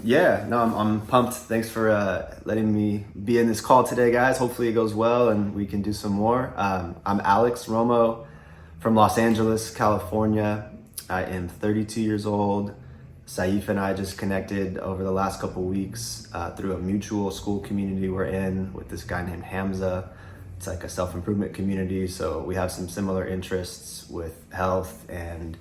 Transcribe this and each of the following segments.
Yeah, no, I'm pumped. Thanks for letting me be in this call today, guys. Hopefully it goes well and we can do some more. I'm Alex Romo from Los Angeles, California. I am 32 years old. Saif and I just connected over the last couple weeks through a mutual Skool community we're in with this guy named Hamza. It's like a self-improvement community, so we have some similar interests with health, and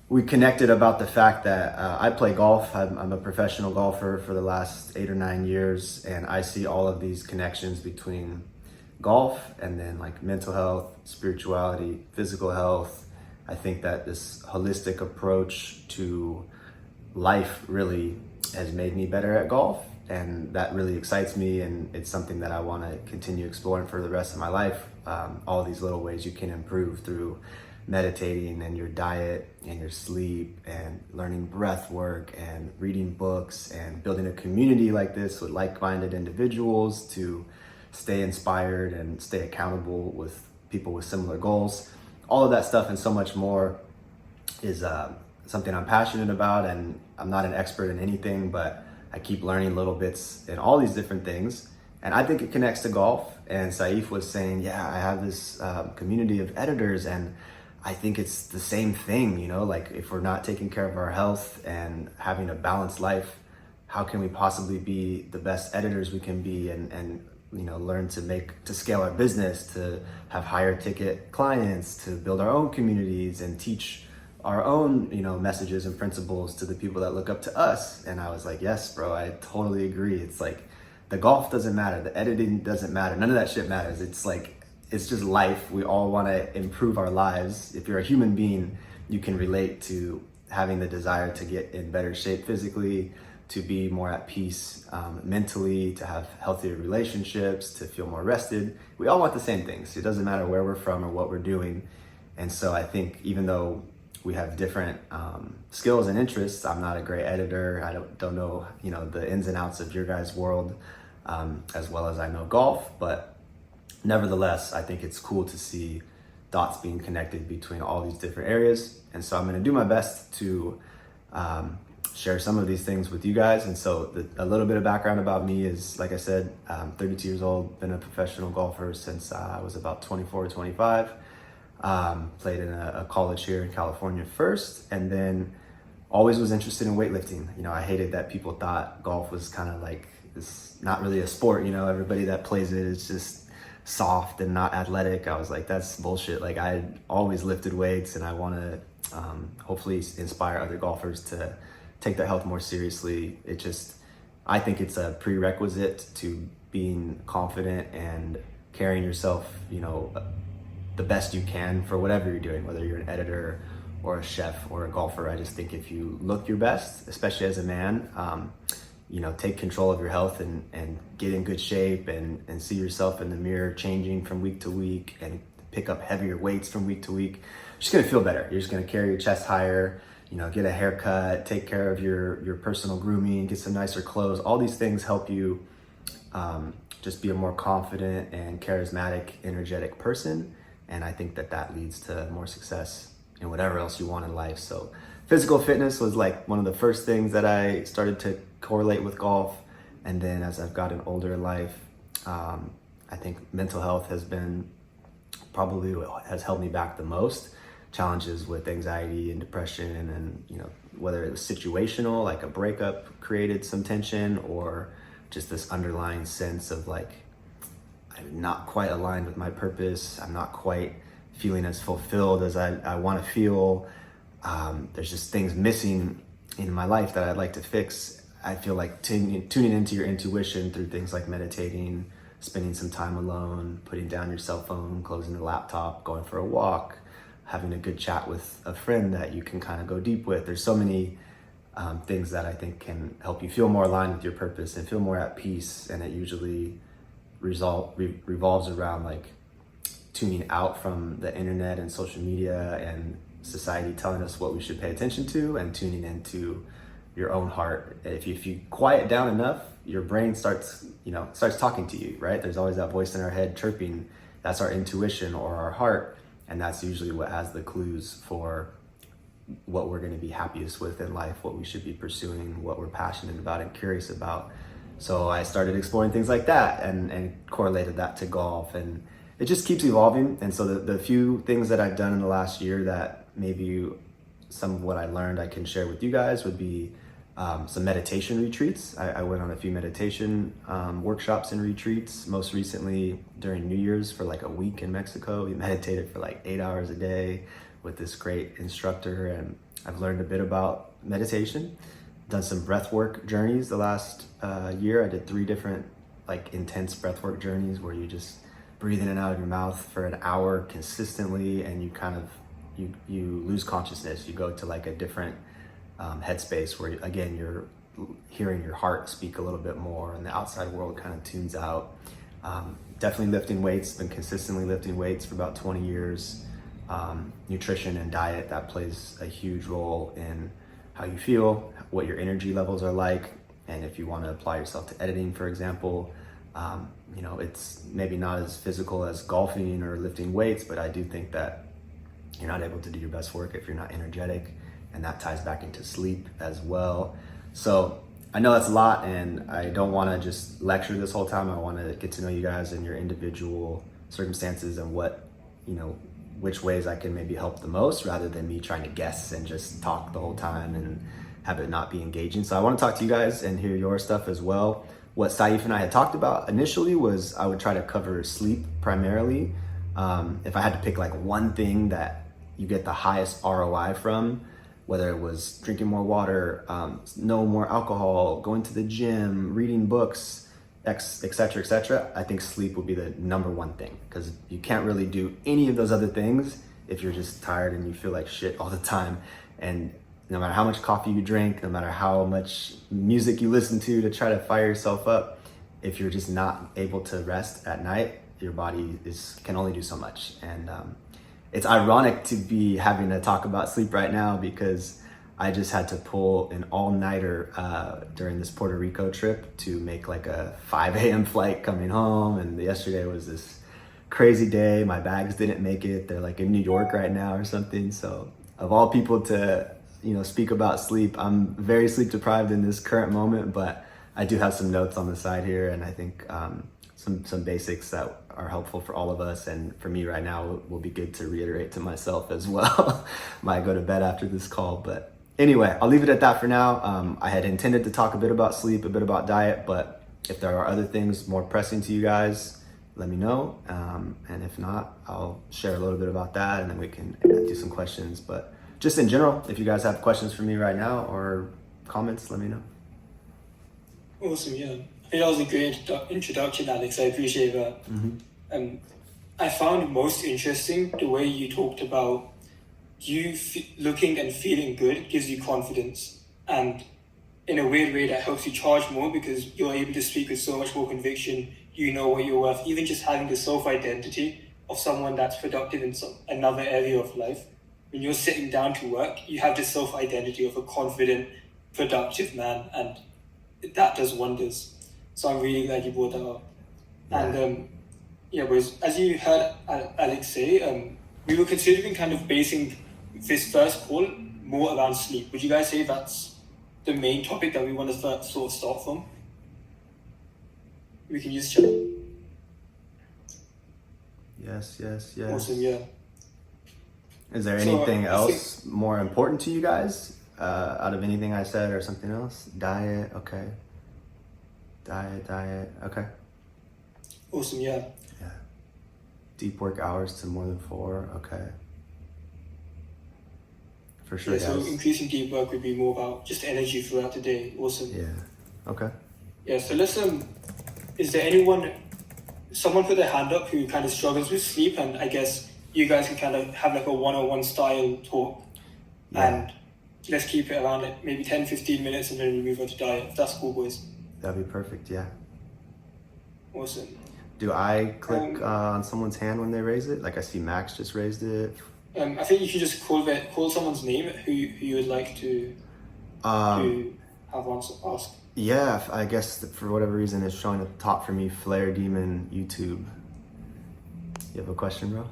we connected about the fact that I play golf. I'm a professional golfer for the last 8 or 9 years, and I see all of these connections between golf and then like mental health, spirituality, physical health. I think that this holistic approach to life really has made me better at golf, and that really excites me, and it's something that I want to continue exploring for the rest of my life. All these little ways you can improve through meditating and your diet and your sleep and learning breath work and reading books and building a community like this with like-minded individuals to stay inspired and stay accountable with people with similar goals. All of that stuff and so much more is something I'm passionate about, and I'm not an expert in anything, but I keep learning little bits in all these different things. And I think it connects to golf. And Saif was saying, yeah, I have this community of editors, and I think it's the same thing, like if we're not taking care of our health and having a balanced life, how can we possibly be the best editors we can be and learn to scale our business, to have higher ticket clients, to build our own communities and teach our own, messages and principles to the people that look up to us. And I was like, yes, bro, I totally agree. It's like the golf doesn't matter. The editing doesn't matter. None of that shit matters. It's just life. We all want to improve our lives. If you're a human being, you can relate to having the desire to get in better shape physically, to be more at peace mentally, to have healthier relationships, to feel more rested. We all want the same things. It doesn't matter where we're from or what we're doing. And so I think even though we have different skills and interests, I'm not a great editor. I don't know, the ins and outs of your guys' world as well as I know golf, but nevertheless, I think it's cool to see dots being connected between all these different areas. And so I'm going to do my best to share some of these things with you guys. And so a little bit of background about me is, like I said, I'm 32 years old, been a professional golfer since I was about 24 or 25. Played in a college here in California first, and then always was interested in weightlifting. I hated that people thought golf was kind of like this, not really a sport. Everybody that plays it is just soft and not athletic. I was like, that's bullshit. Like, I always lifted weights, and I want to hopefully inspire other golfers to take their health more seriously. I think it's a prerequisite to being confident and carrying yourself, the best you can for whatever you're doing, whether you're an editor or a chef or a golfer. I just think if you look your best, especially as a man, take control of your health and get in good shape and see yourself in the mirror changing from week to week and pick up heavier weights from week to week, you're just gonna feel better. You're just gonna carry your chest higher, get a haircut, take care of your personal grooming, get some nicer clothes. All these things help you just be a more confident and charismatic, energetic person. And I think that leads to more success in whatever else you want in life. So physical fitness was like one of the first things that I started to correlate with golf. And then as I've gotten older in life, I think mental health has been probably what has held me back the most. Challenges with anxiety and depression, and whether it was situational, like a breakup created some tension, or just this underlying sense of like, I'm not quite aligned with my purpose. I'm not quite feeling as fulfilled as I want to feel. There's just things missing in my life that I'd like to fix. I feel like tuning into your intuition through things like meditating, spending some time alone, putting down your cell phone, closing the laptop, going for a walk, having a good chat with a friend that you can kind of go deep with. There's so many things that I think can help you feel more aligned with your purpose and feel more at peace. And it usually revolves around like tuning out from the internet and social media and society telling us what we should pay attention to, and tuning into your own heart. If you quiet down enough, your brain starts talking to you, right? There's always that voice in our head chirping. That's our intuition or our heart, and that's usually what has the clues for what we're going to be happiest with in life, what we should be pursuing, what we're passionate about and curious about. So I started exploring things like that and correlated that to golf, and it just keeps evolving. And so the few things that I've done in the last year that maybe some of what I learned I can share with you guys would be some meditation retreats. I went on a few meditation workshops and retreats, most recently during New Year's for like a week in Mexico. We meditated for like 8 hours a day with this great instructor, and I've learned a bit about meditation. Done some breathwork journeys the last year. I did 3 different like intense breathwork journeys where you just breathe in and out of your mouth for an hour consistently, and you kind of you lose consciousness. You go to like a different headspace where again you're hearing your heart speak a little bit more, and the outside world kind of tunes out. Definitely lifting weights. Been consistently lifting weights for about 20 years. Nutrition and diet, that plays a huge role in how you feel, what your energy levels are like, and if you want to apply yourself to editing, for example. You know, it's maybe not as physical as golfing or lifting weights, but I do think that you're not able to do your best work if you're not energetic, and that ties back into sleep as well. So I know that's a lot, and I don't want to just lecture this whole time. I want to get to know you guys and your individual circumstances and what, you know, which ways I can maybe help the most, rather than me trying to guess and just talk the whole time and have it not be engaging. So I want to talk to you guys and hear your stuff as well. What Saif and I had talked about initially was I would try to cover sleep primarily. If I had to pick like one thing that you get the highest ROI from, whether it was drinking more water, no more alcohol, going to the gym, reading books, et cetera, I think sleep would be the number one thing, because you can't really do any of those other things if you're just tired and you feel like shit all the time. And no matter how much coffee you drink, no matter how much music you listen to try to fire yourself up, if you're just not able to rest at night, your body can only do so much. And it's ironic to be having to talk about sleep right now, because I just had to pull an all-nighter during this Puerto Rico trip to make like a 5 a.m. flight coming home. And yesterday was this crazy day. My bags didn't make it. They're like in New York right now or something. So of all people to, you know, speak about sleep, I'm very sleep deprived in this current moment, but I do have some notes on the side here, and I think some basics that are helpful for all of us, and for me right now will be good to reiterate to myself as well. Might go to bed after this call, but anyway, I'll leave it at that for now. I had intended to talk a bit about sleep, a bit about diet, but if there are other things more pressing to you guys, let me know, and if not, I'll share a little bit about that, and then we can do some questions. But just in general, if you guys have questions for me right now or comments, let me know. Awesome, yeah. I think that was a great introduction, Alex. I appreciate that. Mm-hmm. I found most interesting the way you talked about you looking and feeling good gives you confidence, and in a weird way that helps you charge more, because you're able to speak with so much more conviction. You know what you're worth. Even just having the self-identity of someone that's productive in another area of life. When you're sitting down to work, you have the self-identity of a confident, productive man, and that does wonders. So I'm really glad you brought that up. Yeah. And whereas, as you heard Alex say, we were considering kind of basing this first call more around sleep. Would you guys say that's the main topic that we want to sort of start from? We can use chat. Yes. Awesome, yeah. Is there anything else more important to you guys out of anything I said, or something else? Diet, okay. Diet, okay. Awesome, yeah. Yeah. Deep work hours to more than 4, okay. For sure, yeah, so increasing deep work would be more about just energy throughout the day. Awesome. Yeah, okay. Yeah, so let's, is there someone put their hand up who kind of struggles with sleep, and I guess you guys can kind of have like a one-on-one style talk, and let's keep it around like maybe 10-15 minutes, and then we move on to diet, if that's cool, boys. That'd be perfect, yeah. Awesome. Do I click on someone's hand when they raise it? Like I see Max just raised it. I think you can just call someone's name who you would like to have ask. Yeah, I guess for whatever reason it's showing at the top for me, Flare Demon YouTube. You have a question, bro?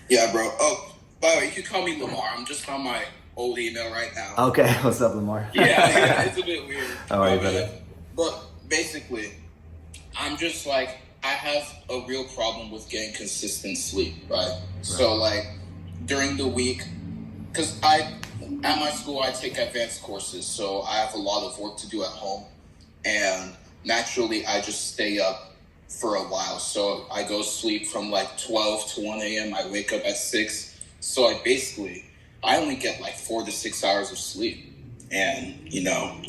Yeah, bro. Oh, By the way, you can call me Lamar. I'm just on my old email right now. Okay, what's up, Lamar? Yeah, it's a bit weird. How are you, brother? But basically, I'm just like, I have a real problem with getting consistent sleep, right? So like during the week, because at my school, I take advanced courses, so I have a lot of work to do at home. And naturally, I just stay up for a while. So I go sleep from like 12 to 1 a.m. I wake up at 6. So I only get like 4 to 6 hours of sleep. And,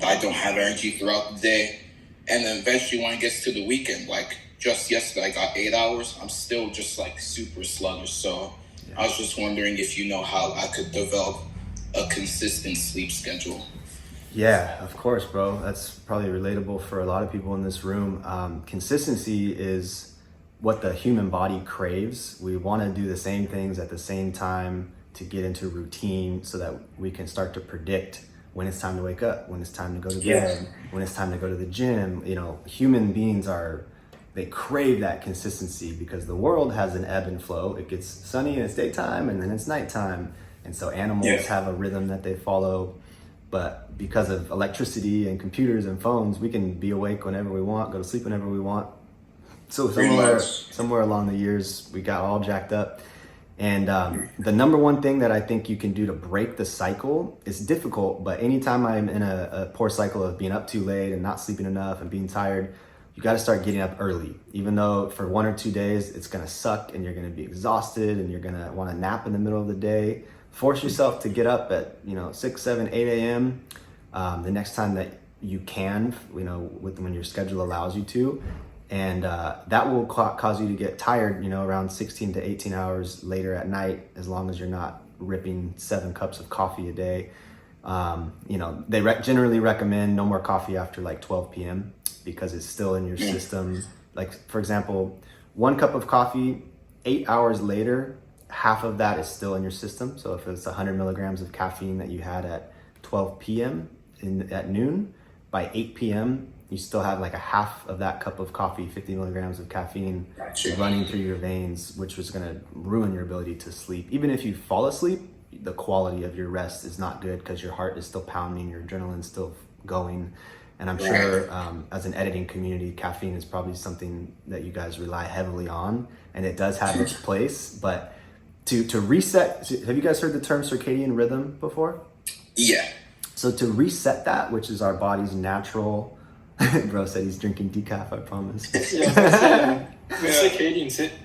I don't have energy throughout the day. And then eventually when it gets to the weekend, like just yesterday, I got 8 hours. I'm still just like super sluggish. So I was just wondering if you know how I could develop a consistent sleep schedule. Yeah, of course, bro. That's probably relatable for a lot of people in this room. Consistency is what the human body craves. We want to do the same things at the same time to get into routine so that we can start to predict when it's time to wake up, when it's time to go to bed, when it's time to go to the gym. Human beings they crave that consistency because the world has an ebb and flow. It gets sunny and it's daytime and then it's nighttime. And so animals have a rhythm that they follow. But because of electricity and computers and phones, we can be awake whenever we want, go to sleep whenever we want. So somewhere along the years, we got all jacked up. And the number one thing that I think you can do to break the cycle is difficult, but anytime I'm in a poor cycle of being up too late and not sleeping enough and being tired, you got to start getting up early. Even though for 1 or 2 days, it's going to suck and you're going to be exhausted and you're going to want to nap in the middle of the day. Force yourself to get up at 6, 7, 8 a.m. The next time that you can, when your schedule allows you to, and that will cause you to get tired, around 16 to 18 hours later at night, as long as you're not ripping 7 cups of coffee a day. They generally recommend no more coffee after like 12 p.m. because it's still in your system. Like for example, 1 cup of coffee, 8 hours later, half of that is still in your system. So if it's 100 milligrams of caffeine that you had at 12 p.m. at noon, by 8 p.m., you still have like a half of that cup of coffee, 50 milligrams of caffeine running through your veins, which was going to ruin your ability to sleep. Even if you fall asleep, the quality of your rest is not good because your heart is still pounding, your adrenaline's still going. And I'm sure as an editing community, caffeine is probably something that you guys rely heavily on, and it does have its place. But to reset, have you guys heard the term circadian rhythm before? Yeah. So to reset that, which is our body's natural, bro said he's drinking decaf, I promise. Circadian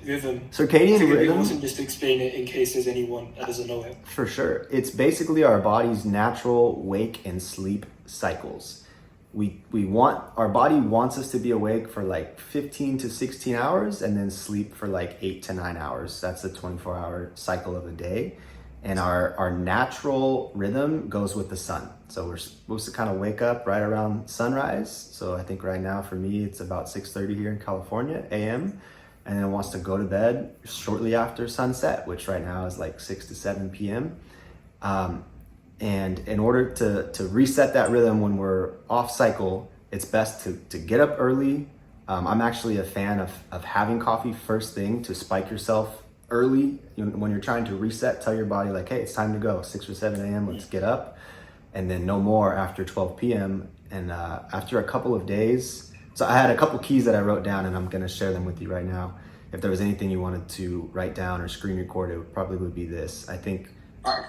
rhythm. Circadian rhythm? Awesome just to explain it in case there's anyone that doesn't know it. For sure. It's basically our body's natural wake and sleep cycles. Our body wants us to be awake for like 15 to 16 hours and then sleep for like 8 to 9 hours. That's the 24-hour cycle of a day. And our natural rhythm goes with the sun. So we're supposed to kind of wake up right around sunrise. So I think right now for me, it's about 6:30 here in California, a.m. And then it wants to go to bed shortly after sunset, which right now is like 6 to 7 p.m. And in order to reset that rhythm when we're off cycle, it's best to get up early. I'm actually a fan of having coffee first thing to spike yourself early. When you're trying to reset, tell your body like, hey, it's time to go, 6 or 7 a.m., let's get up. And then no more after 12 p.m. And after a couple of days, so I had a couple keys that I wrote down and I'm gonna share them with you right now. If there was anything you wanted to write down or screen record, it probably would be this. I think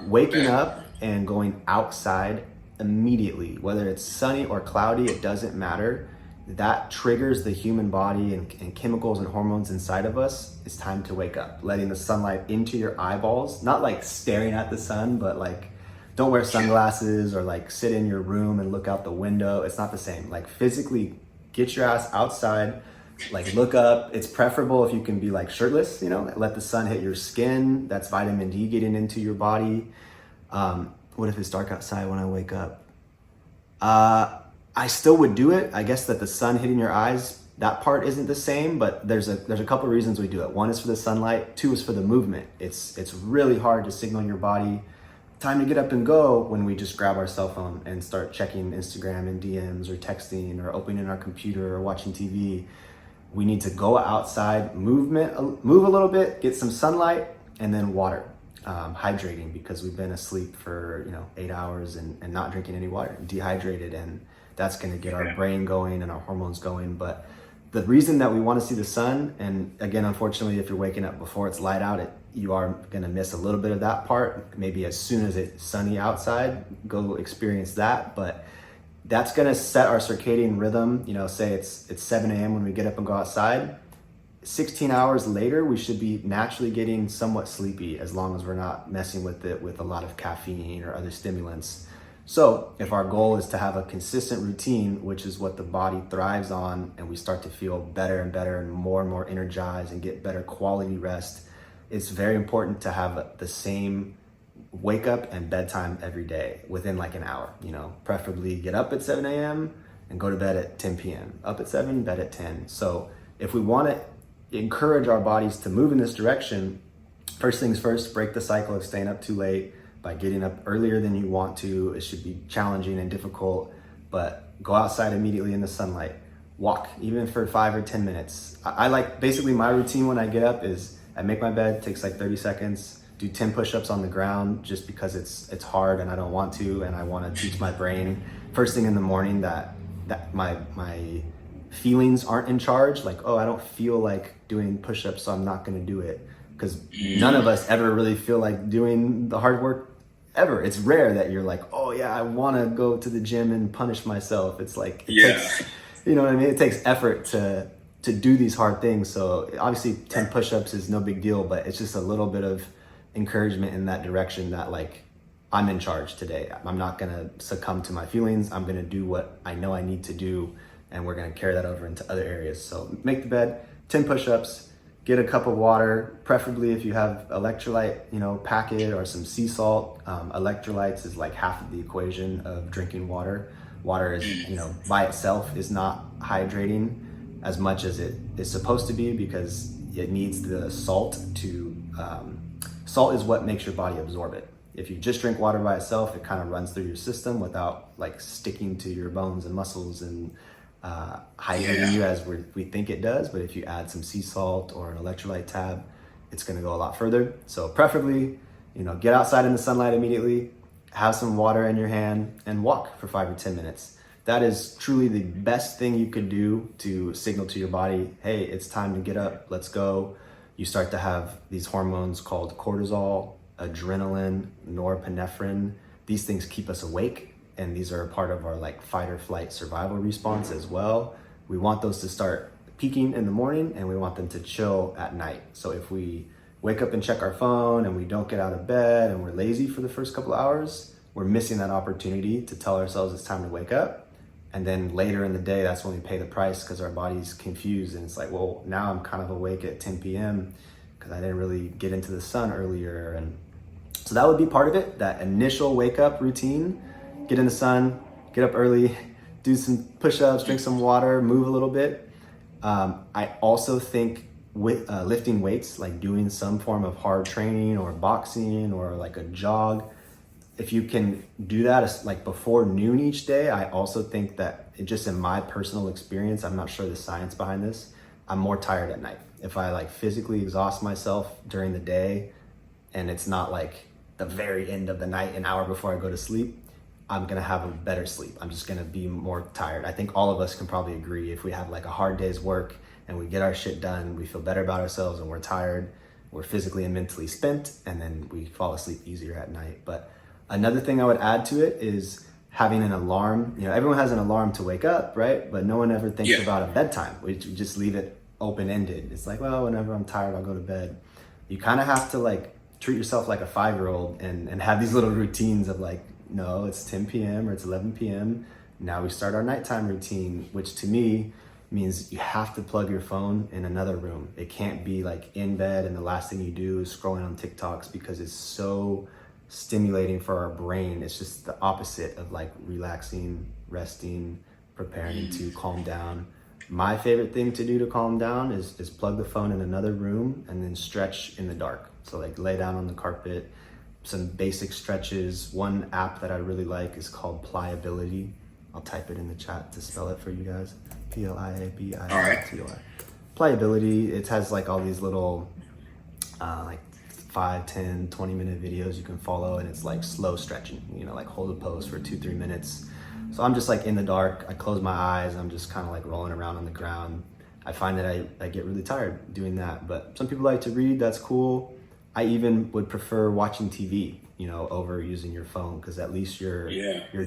waking up and going outside immediately, whether it's sunny or cloudy, it doesn't matter. That triggers the human body and chemicals and hormones inside of us. It's time to wake up, letting the sunlight into your eyeballs, not like staring at the sun, but like don't wear sunglasses or like sit in your room and look out the window. It's not the same. Like physically get your ass outside, like look up. It's preferable if you can be like shirtless, let the sun hit your skin. That's vitamin D getting into your body. What if it's dark outside when I wake up? I still would do it. I guess that the sun hitting your eyes, that part isn't the same, but there's a couple of reasons we do it. 1 is for the sunlight, 2 is for the movement. It's really hard to signal your body time to get up and go when we just grab our cell phone and start checking Instagram and DMs or texting or opening our computer or watching TV. We need to go outside, move a little bit, get some sunlight, and then water. hydrating, because we've been asleep for 8 hours and not drinking any water, dehydrated, and that's going to get our brain going and our hormones going. But the reason that we want to see the sun, and again, unfortunately, if you're waking up before it's light out, you are going to miss a little bit of that part. Maybe as soon as it's sunny outside, go experience that. But that's going to set our circadian rhythm. Say it's 7 a.m. when we get up and go outside. 16 hours later, we should be naturally getting somewhat sleepy, as long as we're not messing with it with a lot of caffeine or other stimulants. So if our goal is to have a consistent routine, which is what the body thrives on, and we start to feel better and better and more energized and get better quality rest, it's very important to have the same wake up and bedtime every day within like an hour. Preferably get up at 7 a.m. and go to bed at 10 p.m. Up at 7, bed at 10. So if we want to encourage our bodies to move in this direction, first things first, break the cycle of staying up too late by getting up earlier than you want to. It should be challenging and difficult, but go outside immediately in the sunlight. Walk, even for 5 or 10 minutes. I like, basically my routine when I get up is I make my bed, takes like 30 seconds, do 10 push-ups on the ground, just because it's hard and I don't want to, and I want to teach my brain first thing in the morning that my feelings aren't in charge. Like, oh, I don't feel like doing push-ups, so I'm not going to do it. Because none of us ever really feel like doing the hard work ever. It's rare that you're like, oh yeah, I want to go to the gym and punish myself. It's like, takes, you know what I mean? It takes effort to do these hard things. So obviously 10 push-ups is no big deal, but it's just a little bit of encouragement in that direction that like, I'm in charge today. I'm not going to succumb to my feelings. I'm going to do what I know I need to do, and we're going to carry that over into other areas. So make the bed, 10 push-ups, get a cup of water, preferably if you have electrolyte, packet or some sea salt. Electrolytes is like half of the equation of drinking water. Water is, by itself is not hydrating as much as it is supposed to be, because it needs the salt to, salt is what makes your body absorb it. If you just drink water by itself, it kind of runs through your system without like sticking to your bones and muscles and hydrating you as we think it does. But if you add some sea salt or an electrolyte tab, it's going to go a lot further. So preferably, get outside in the sunlight immediately, have some water in your hand, and walk for 5 or 10 minutes. That is truly the best thing you could do to signal to your body, hey, it's time to get up, let's go. You start to have these hormones called cortisol, adrenaline, norepinephrine. These things keep us awake, and these are a part of our like fight or flight survival response as well. We want those to start peaking in the morning, and we want them to chill at night. So if we wake up and check our phone and we don't get out of bed and we're lazy for the first couple hours, we're missing that opportunity to tell ourselves it's time to wake up. And then later in the day, that's when we pay the price, because our body's confused and it's like, well, now I'm kind of awake at 10 p.m. because I didn't really get into the sun earlier. And so that would be part of it, that initial wake up routine. Get in the sun, get up early, do some push-ups, drink some water, move a little bit. I also think with lifting weights, like doing some form of hard training or boxing or like a jog, if you can do that like before noon each day, I also think that just in my personal experience, I'm not sure the science behind this, I'm more tired at night. If I like physically exhaust myself during the day and it's not like the very end of the night, an hour before I go to sleep, I'm gonna have a better sleep. I'm just gonna be more tired. I think all of us can probably agree, if we have like a hard day's work and we get our shit done, we feel better about ourselves and we're tired, we're physically and mentally spent, and then we fall asleep easier at night. But another thing I would add to it is having an alarm. Everyone has an alarm to wake up, right? But no one ever thinks about a bedtime. We just leave it open-ended. It's like, well, whenever I'm tired, I'll go to bed. You kind of have to like treat yourself like a 5-year-old and have these little routines of like, no, it's 10 p.m. or it's 11 p.m. Now we start our nighttime routine, which to me means you have to plug your phone in another room. It can't be like in bed and the last thing you do is scrolling on TikToks, because it's so stimulating for our brain. It's just the opposite of like relaxing, resting, preparing to calm down. My favorite thing to do to calm down is plug the phone in another room and then stretch in the dark. So like lay down on the carpet, some basic stretches. One app that I really like is called Pliability. I'll type it in the chat to spell it for you guys. Pliability. Pliability. It has like all these little like 5, 10, 20-minute videos you can follow, and it's like slow stretching, you know, like hold a pose for 2-3 minutes. So I'm just like in the dark, I close my eyes, I'm just kind of like rolling around on the ground. I find that I get really tired doing that, but some people like to read, that's cool. I even would prefer watching TV, you know, over using your phone, because at least you're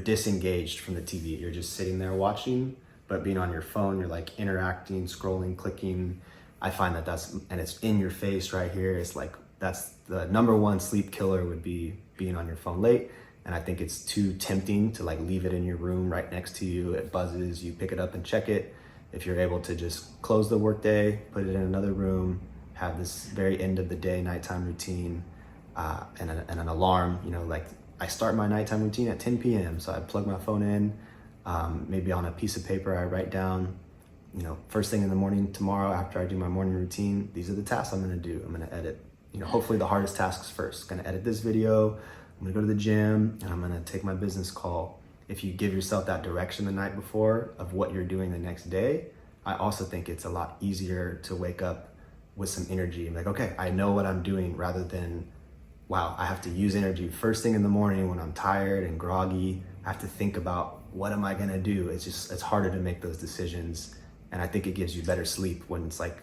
disengaged from the TV. You're just sitting there watching, but being on your phone, you're like interacting, scrolling, clicking. I find that and it's in your face right here. It's like, that's the number one sleep killer, would be being on your phone late. And I think it's too tempting to like leave it in your room right next to you. It buzzes, you pick it up and check it. If you're able to just close the workday, put it in another room, have this very end of the day nighttime routine, and an alarm, you know, like I start my nighttime routine at 10 p.m. So I plug my phone in, maybe on a piece of paper, I write down, you know, first thing in the morning tomorrow after I do my morning routine, these are the tasks I'm gonna do. I'm gonna edit, you know, hopefully the hardest tasks first. Gonna edit this video, I'm gonna go to the gym, and I'm gonna take my business call. If you give yourself that direction the night before of what you're doing the next day, I also think it's a lot easier to wake up with some energy and like, okay, I know what I'm doing, rather than, wow, I have to use energy first thing in the morning when I'm tired and groggy. I have to think about, what am I gonna do? It's harder to make those decisions. And I think it gives you better sleep when it's like,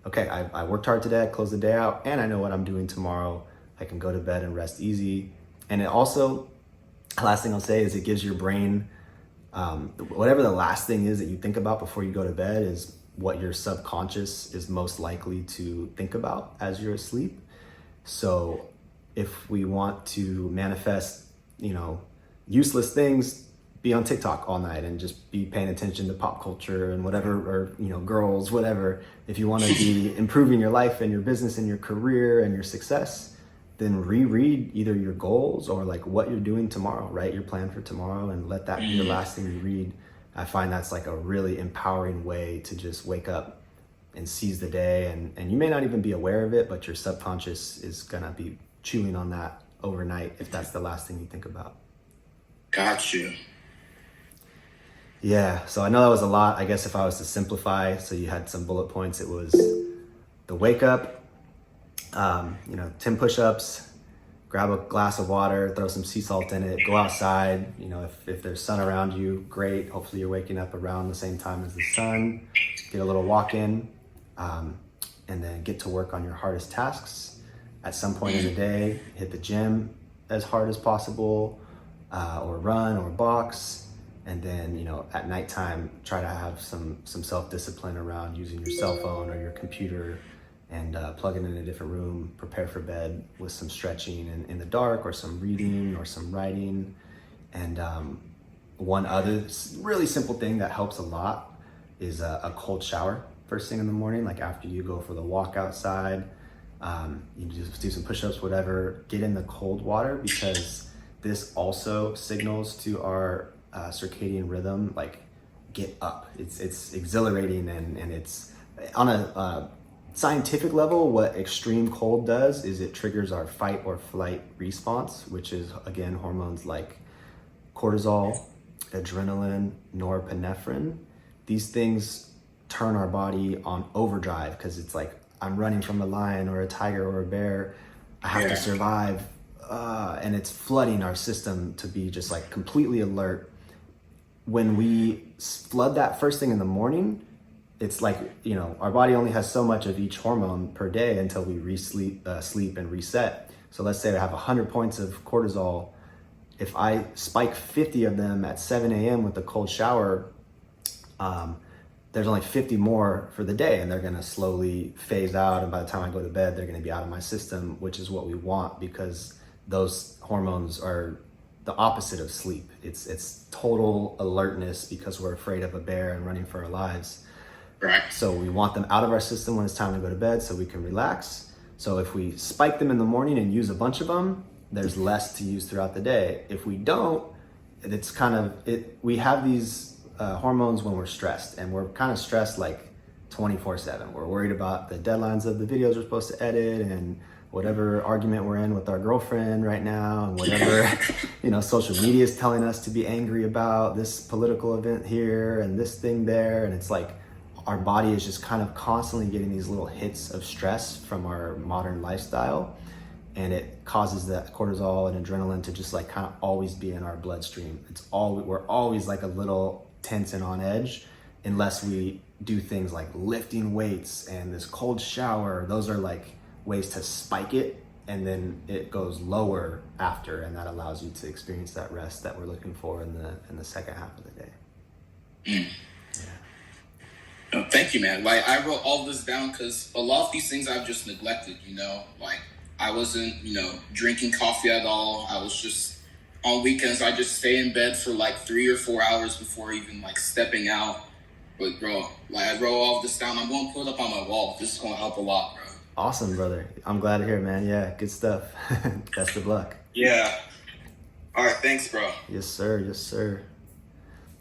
okay, I worked hard today, I closed the day out, and I know what I'm doing tomorrow. I can go to bed and rest easy. And it also, last thing I'll say is, it gives your brain, whatever the last thing is that you think about before you go to bed is what your subconscious is most likely to think about as you're asleep. So if we want to manifest, you know, useless things, be on TikTok all night and just be paying attention to pop culture and whatever, or, you know, girls, whatever. If you want to be improving your life and your business and your career and your success, then reread either your goals or like what you're doing tomorrow, write your plan for tomorrow, and let that be the last thing you read. I find that's like a really empowering way to just wake up and seize the day. And you may not even be aware of it, but your subconscious is gonna be chewing on that overnight if that's the last thing you think about. Got you. Yeah, so I know that was a lot. I guess if I was to simplify, so you had some bullet points, it was the wake up, you know, 10 push-ups, grab a glass of water, throw some sea salt in it, go outside. You know, if there's sun around you, great. Hopefully you're waking up around the same time as the sun. Get a little walk in, and then get to work on your hardest tasks. At some point in the day, hit the gym as hard as possible, or run or box. And then, you know, at nighttime, try to have some self-discipline around using your cell phone or your computer, and plug it in a different room, prepare for bed with some stretching in the dark, or some reading or some writing. And one other really simple thing that helps a lot is a cold shower first thing in the morning, like after you go for the walk outside. You just do some push-ups, whatever, get in the cold water, because this also signals to our circadian rhythm, like get up. It's exhilarating, and it's on a scientific level, what extreme cold does is it triggers our fight or flight response, which is again hormones like cortisol, adrenaline, norepinephrine. These things turn our body on overdrive, because it's like, I'm running from a lion or a tiger or a bear, I have to survive, and it's flooding our system to be just like completely alert. When we flood that first thing in the morning, it's like, you know, our body only has so much of each hormone per day until we sleep and reset. So let's say I have 100 points of cortisol. If I spike 50 of them at 7 a.m. with a cold shower, there's only 50 more for the day, and they're gonna slowly phase out. And by the time I go to bed, they're gonna be out of my system, which is what we want, because those hormones are the opposite of sleep. It's total alertness, because we're afraid of a bear and running for our lives. Right. So we want them out of our system when it's time to go to bed, so we can relax. So if we spike them in the morning and use a bunch of them, there's less to use throughout the day. If we don't, it's kind of, we have these hormones when we're stressed, and we're kind of stressed like 24/7. We're worried about the deadlines of the videos we're supposed to edit, and whatever argument we're in with our girlfriend right now, and whatever, you know, social media is telling us to be angry about, this political event here and this thing there. And it's like, our body is just kind of constantly getting these little hits of stress from our modern lifestyle. and it causes that cortisol and adrenaline to just like kind of always be in our bloodstream. We're always like a little tense and on edge unless we do things like lifting weights and this cold shower. Those are like ways to spike it, and then it goes lower after, and that allows you to experience that rest that we're looking for in the second half of the day. Yeah. No, thank you, man. Like, I wrote all this down because a lot of these things I've just neglected, you know? Like, I wasn't, drinking coffee at all. I was just, on weekends, I just stay in bed for like 3 or 4 hours before even like stepping out. But bro, like, I wrote all this down. I'm going to put it up on my wall. This is going to help a lot, bro. Awesome, brother. I'm glad to hear it, man. Yeah, good stuff. Best of luck. Yeah. All right, thanks, bro. Yes, sir. Yes, sir.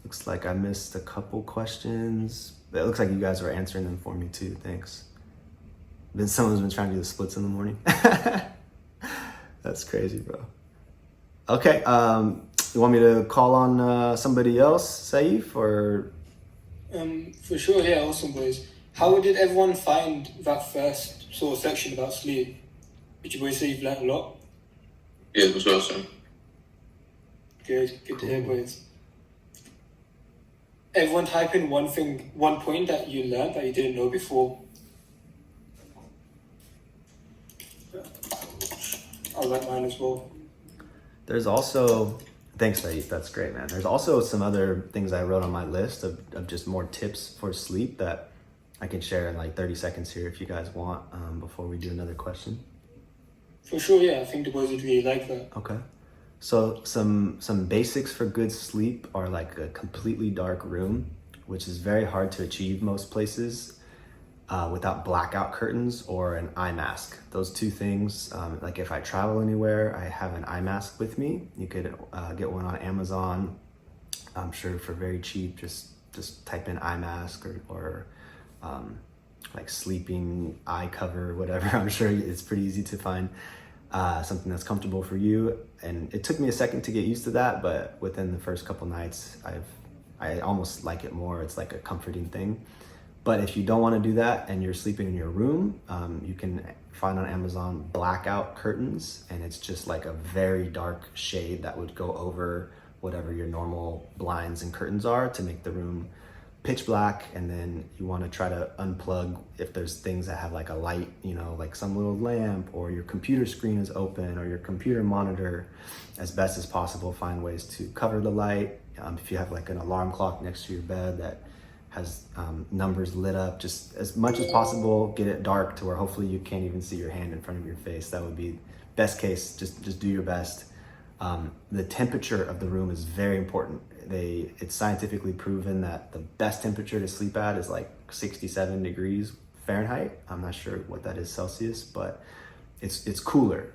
Looks like I missed a couple questions. It looks like you guys were answering them for me too. Thanks. Someone's been trying to do the splits in the morning. That's crazy, bro. Okay. You want me to call on somebody else, Saif, or? For sure, yeah, awesome, boys. How did everyone find that first sort of section about sleep? Would you boys say you've learned a lot? Yeah, it was awesome. Good to hear, boys. Everyone type in one point that you learned that you didn't know before. I'll write mine as well. There's also, thanks, Saif. That's great, man. There's also some other things I wrote on my list of just more tips for sleep that I can share in like 30 seconds here if you guys want, before we do another question. For sure, yeah. I think the boys would really like that. Okay. So some basics for good sleep are like a completely dark room, which is very hard to achieve most places without blackout curtains or an eye mask. Those two things, like if I travel anywhere, I have an eye mask with me. You could get one on Amazon, I'm sure for very cheap. Just type in eye mask or like sleeping eye cover, whatever. I'm sure it's pretty easy to find something that's comfortable for you. And it took me a second to get used to that, but within the first couple nights, I almost like it more. It's like a comforting thing. But if you don't want to do that and you're sleeping in your room, you can find on Amazon blackout curtains, and it's just like a very dark shade that would go over whatever your normal blinds and curtains are to make the room pitch black. And then you want to try to unplug if there's things that have like a light, like some little lamp, or your computer screen is open, or your computer monitor. As best as possible, find ways to cover the light. If you have like an alarm clock next to your bed that has numbers lit up, just as much as possible, get it dark to where hopefully you can't even see your hand in front of your face. That would be best case. Just do your best. The temperature of the room is very important. It's scientifically proven that the best temperature to sleep at is like 67 degrees Fahrenheit. I'm not sure what that is Celsius, but it's cooler,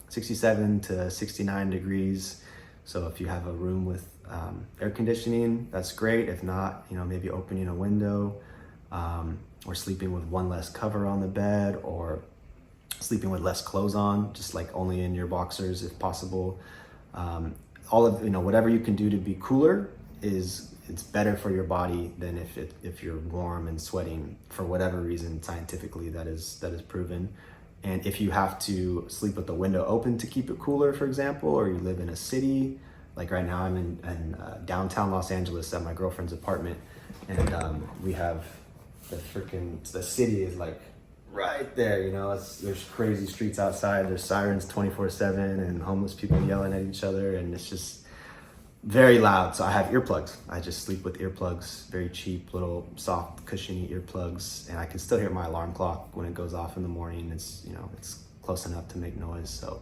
67 to 69 degrees. So if you have a room with air conditioning, that's great. If not, maybe opening a window, or sleeping with one less cover on the bed, or sleeping with less clothes on, just like only in your boxers if possible. All of whatever you can do to be cooler it's better for your body than if you're warm and sweating for whatever reason. Scientifically, that is proven. And if you have to sleep with the window open to keep it cooler, for example, or you live in a city, like right now I'm in downtown Los Angeles at my girlfriend's apartment, and we have the city is like right there, there's crazy streets outside, there's sirens 24/7 and homeless people yelling at each other, and it's just very loud. So I have earplugs. I just sleep with earplugs, very cheap, little soft, cushiony earplugs, and I can still hear my alarm clock when it goes off in the morning. It's it's close enough to make noise. So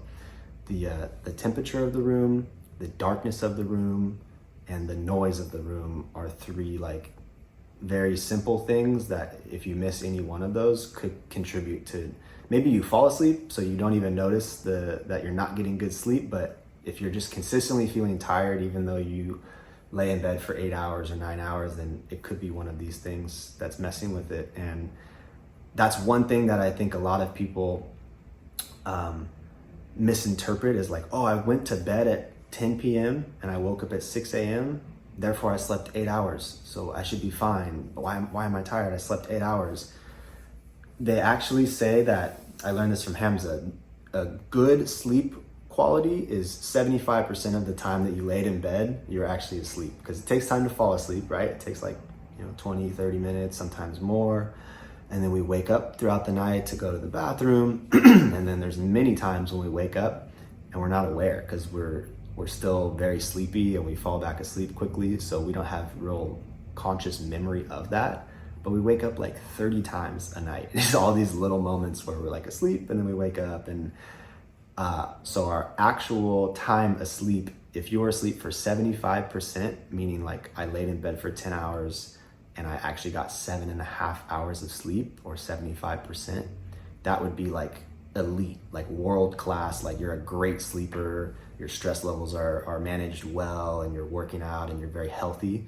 the temperature of the room, the darkness of the room, and the noise of the room are three like very simple things that if you miss any one of those could contribute to maybe you fall asleep so you don't even notice that you're not getting good sleep. But if you're just consistently feeling tired even though you lay in bed for 8 hours or 9 hours, then it could be one of these things that's messing with it. And that's one thing that I think a lot of people misinterpret is like, oh, I went to bed at 10 p.m. and I woke up at 6 a.m. Therefore I slept 8 hours, so I should be fine. Why am I tired? I slept 8 hours. They actually say that, I learned this from Hamza, a good sleep quality is 75% of the time that you laid in bed, you're actually asleep, because it takes time to fall asleep, right? It takes like, 20, 30 minutes, sometimes more. And then we wake up throughout the night to go to the bathroom. And then there's many times when we wake up and we're not aware because we're still very sleepy and we fall back asleep quickly. So we don't have real conscious memory of that. But we wake up like 30 times a night. It's all these little moments where we're like asleep and then we wake up. And so our actual time asleep, if you're asleep for 75%, meaning like I laid in bed for 10 hours and I actually got 7.5 hours of sleep, or 75%, that would be like elite, like world class, like you're a great sleeper, your stress levels are managed well, and you're working out and you're very healthy.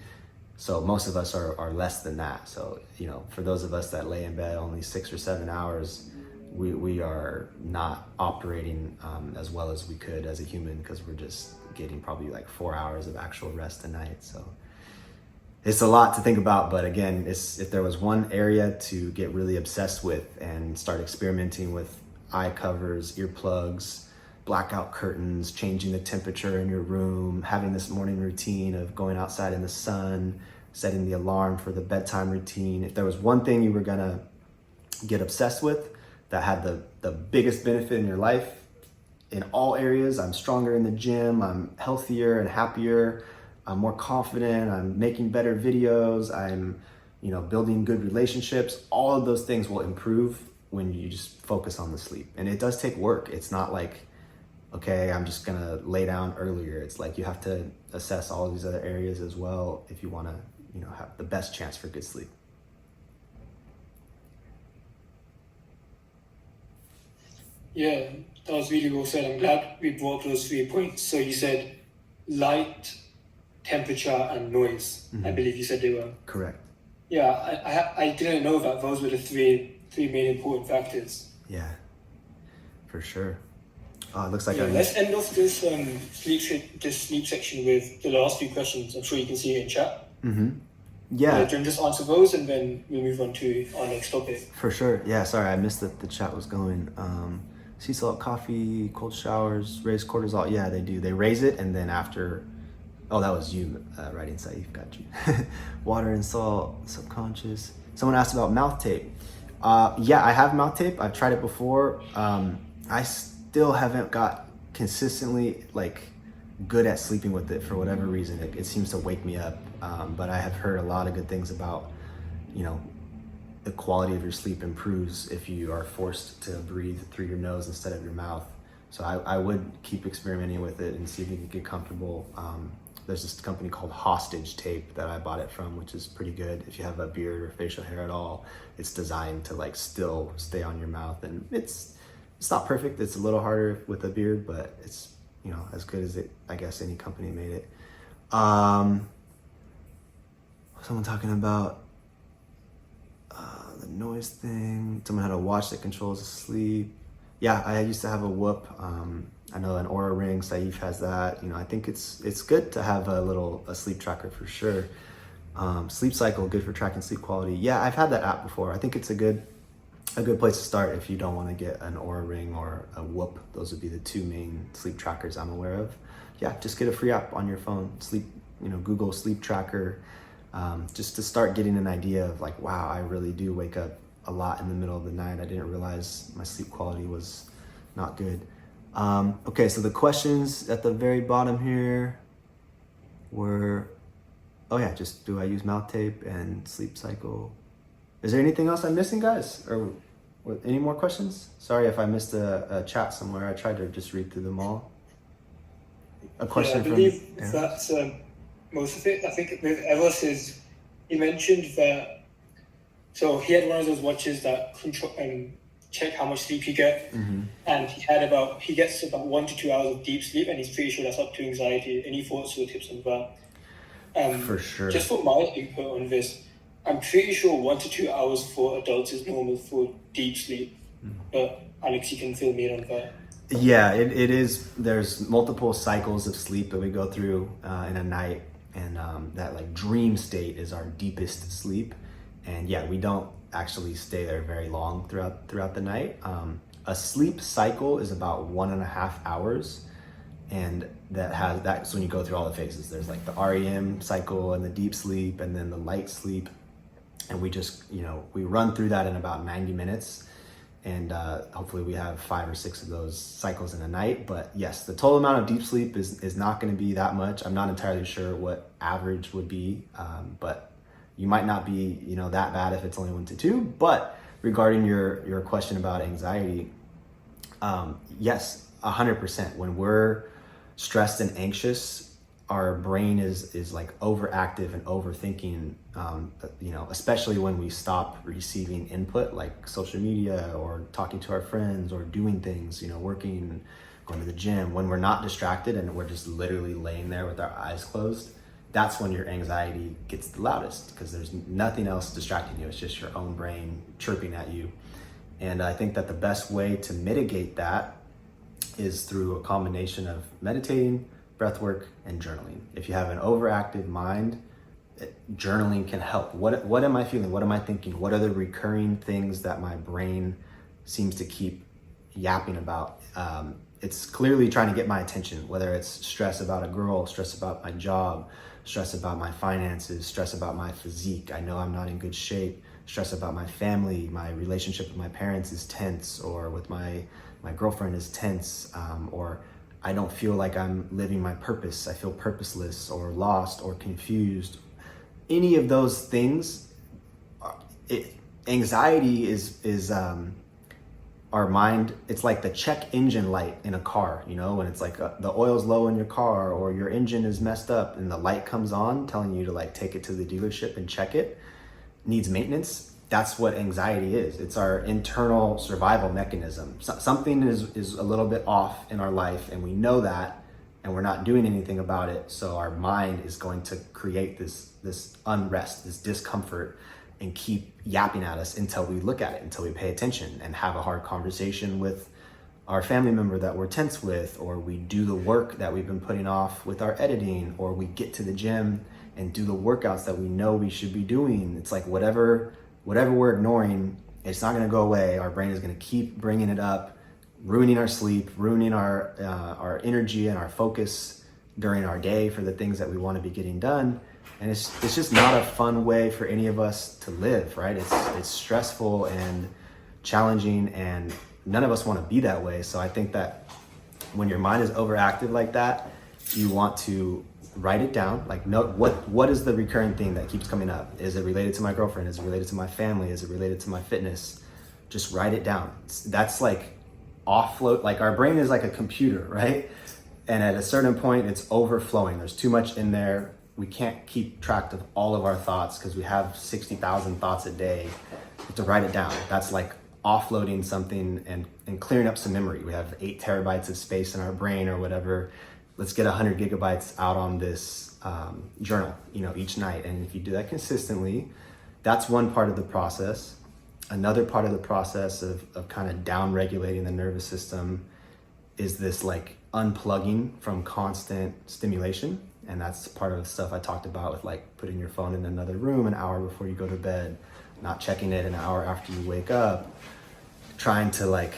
So most of us are less than that. So, for those of us that lay in bed only 6 or 7 hours, we are not operating as well as we could as a human, because we're just getting probably like 4 hours of actual rest a night. So it's a lot to think about, but again, if there was one area to get really obsessed with and start experimenting with eye covers, earplugs, blackout curtains, changing the temperature in your room, having this morning routine of going outside in the sun, setting the alarm for the bedtime routine. If there was one thing you were gonna get obsessed with that had the biggest benefit in your life in all areas, I'm stronger in the gym, I'm healthier and happier, I'm more confident, I'm making better videos, I'm building good relationships, all of those things will improve when you just focus on the sleep. And it does take work. It's not like, okay, I'm just gonna lay down earlier. It's like you have to assess all of these other areas as well if you wanna have the best chance for good sleep. Yeah, that was really well said. I'm glad we brought those 3 points. So you said light, temperature, and noise. Mm-hmm. I believe you said they were. Correct. Yeah, I didn't know that those were the three main important factors. Yeah, for sure. It looks like let's end off this sleep section with the last few questions. I'm sure you can see it in chat. Mm-hmm. Yeah. Then just answer those and then we'll move on to our next topic. For sure. Yeah, sorry, I missed that the chat was going. Sea salt, coffee, cold showers, raise cortisol. Yeah, they do. They raise it, and then after, that was you writing, Saif, got you. Water and salt, subconscious. Someone asked about mouth tape. Yeah, I have mouth tape. I've tried it before. I still haven't got consistently good at sleeping with it for whatever reason. It seems to wake me up. But I have heard a lot of good things about, the quality of your sleep improves if you are forced to breathe through your nose instead of your mouth. So I would keep experimenting with it and see if you can get comfortable. There's this company called Hostage Tape that I bought it from, which is pretty good. If you have a beard or facial hair at all, it's designed to still stay on your mouth. And it's not perfect. It's a little harder with a beard, but it's, as good as it, I guess any company made it. Someone talking about the noise thing. Someone had a watch that controls sleep. Yeah, I used to have a Whoop. I know an Aura Ring, Saif has that. I think it's good to have a sleep tracker for sure. Sleep Cycle, good for tracking sleep quality. Yeah, I've had that app before. I think it's a good place to start if you don't want to get an Aura Ring or a Whoop. Those would be the 2 main sleep trackers I'm aware of. Yeah, just get a free app on your phone. Google Sleep Tracker. Just to start getting an idea of wow, I really do wake up a lot in the middle of the night. I didn't realize my sleep quality was not good. Okay, so the questions at the very bottom here were, just do I use mouth tape and Sleep Cycle? Is there anything else I'm missing, guys? Or any more questions? Sorry if I missed a chat somewhere. I tried to just read through them all. A question from... I believe that's most of it. I think with Eros he mentioned that, so he had one of those watches that control and check how much sleep you get. Mm-hmm. And he gets about 1 to 2 hours of deep sleep, and he's pretty sure that's up to anxiety. Any thoughts or tips on that? For sure. Just for my input on this, I'm pretty sure 1 to 2 hours for adults is normal for deep sleep. Mm-hmm. But Alex, you can fill me in on that. Yeah, it is. There's multiple cycles of sleep that we go through in a night, and that dream state is our deepest sleep. And yeah, we don't actually stay there very long throughout the night. A sleep cycle is about 1.5 hours. And that's when you go through all the phases. There's like the REM cycle and the deep sleep and then the light sleep. And we just, we run through that in about 90 minutes. And hopefully we have 5 or 6 of those cycles in a night. But yes, the total amount of deep sleep is not going to be that much. I'm not entirely sure what average would be, but you might not be, that bad if it's only 1 to 2. But regarding your question about anxiety, yes, 100%. When we're stressed and anxious, our brain is like overactive and overthinking, especially when we stop receiving input like social media or talking to our friends or doing things, working, going to the gym. When we're not distracted and we're just literally laying there with our eyes closed, that's when your anxiety gets the loudest, because there's nothing else distracting you. It's just your own brain chirping at you. And I think that the best way to mitigate that is through a combination of meditating, breath work, and journaling. If you have an overactive mind, journaling can help. What am I feeling? What am I thinking? What are the recurring things that my brain seems to keep yapping about? It's clearly trying to get my attention, whether it's stress about a girl, stress about my job, stress about my finances, stress about my physique. I know I'm not in good shape. Stress about my family, my relationship with my parents is tense, or with my girlfriend is tense, or I don't feel like I'm living my purpose. I feel purposeless or lost or confused. Any of those things, anxiety is our mind. It's like the check engine light in a car, when it's like the oil's low in your car or your engine is messed up and the light comes on telling you to like take it to the dealership and check it, needs maintenance. That's what anxiety is. It's our internal survival mechanism. Something is a little bit off in our life, and we know that, and we're not doing anything about it. So our mind is going to create this unrest, this discomfort, and keep yapping at us until we look at it, until we pay attention and have a hard conversation with our family member that we're tense with, or we do the work that we've been putting off with our editing, or we get to the gym and do the workouts that we know we should be doing. It's like whatever we're ignoring, it's not going to go away. Our brain is going to keep bringing it up, ruining our sleep, ruining our energy and our focus during our day for the things that we want to be getting done. And it's just not a fun way for any of us to live, right? It's stressful and challenging, and none of us want to be that way. So I think that when your mind is overactive like that, you want to write it down. Like, note what is the recurring thing that keeps coming up? Is it related to my girlfriend? Is it related to my family? Is it related to my fitness? Just write it down. That's like offload. Like, our brain is like a computer, right? And at a certain point, it's overflowing. There's too much in there. We can't keep track of all of our thoughts because we have 60,000 thoughts a day. We have to write it down. That's like offloading something and clearing up some memory. We have 8 terabytes of space in our brain or whatever. Let's get 100 gigabytes out on this journal, each night. And if you do that consistently, that's one part of the process. Another part of the process of kind of down regulating the nervous system is this like unplugging from constant stimulation. And that's part of the stuff I talked about with like putting your phone in another room an hour before you go to bed, not checking it an hour after you wake up, trying to like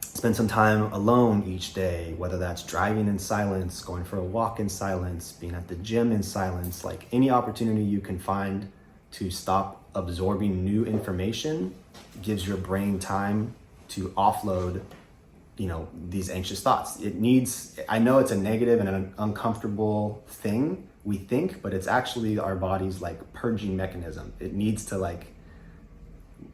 spend some time alone each day, whether that's driving in silence, going for a walk in silence, being at the gym in silence. Like, any opportunity you can find to stop absorbing new information gives your brain time to offload, these anxious thoughts. I know it's a negative and an uncomfortable thing, we think, but it's actually our body's like purging mechanism. It needs to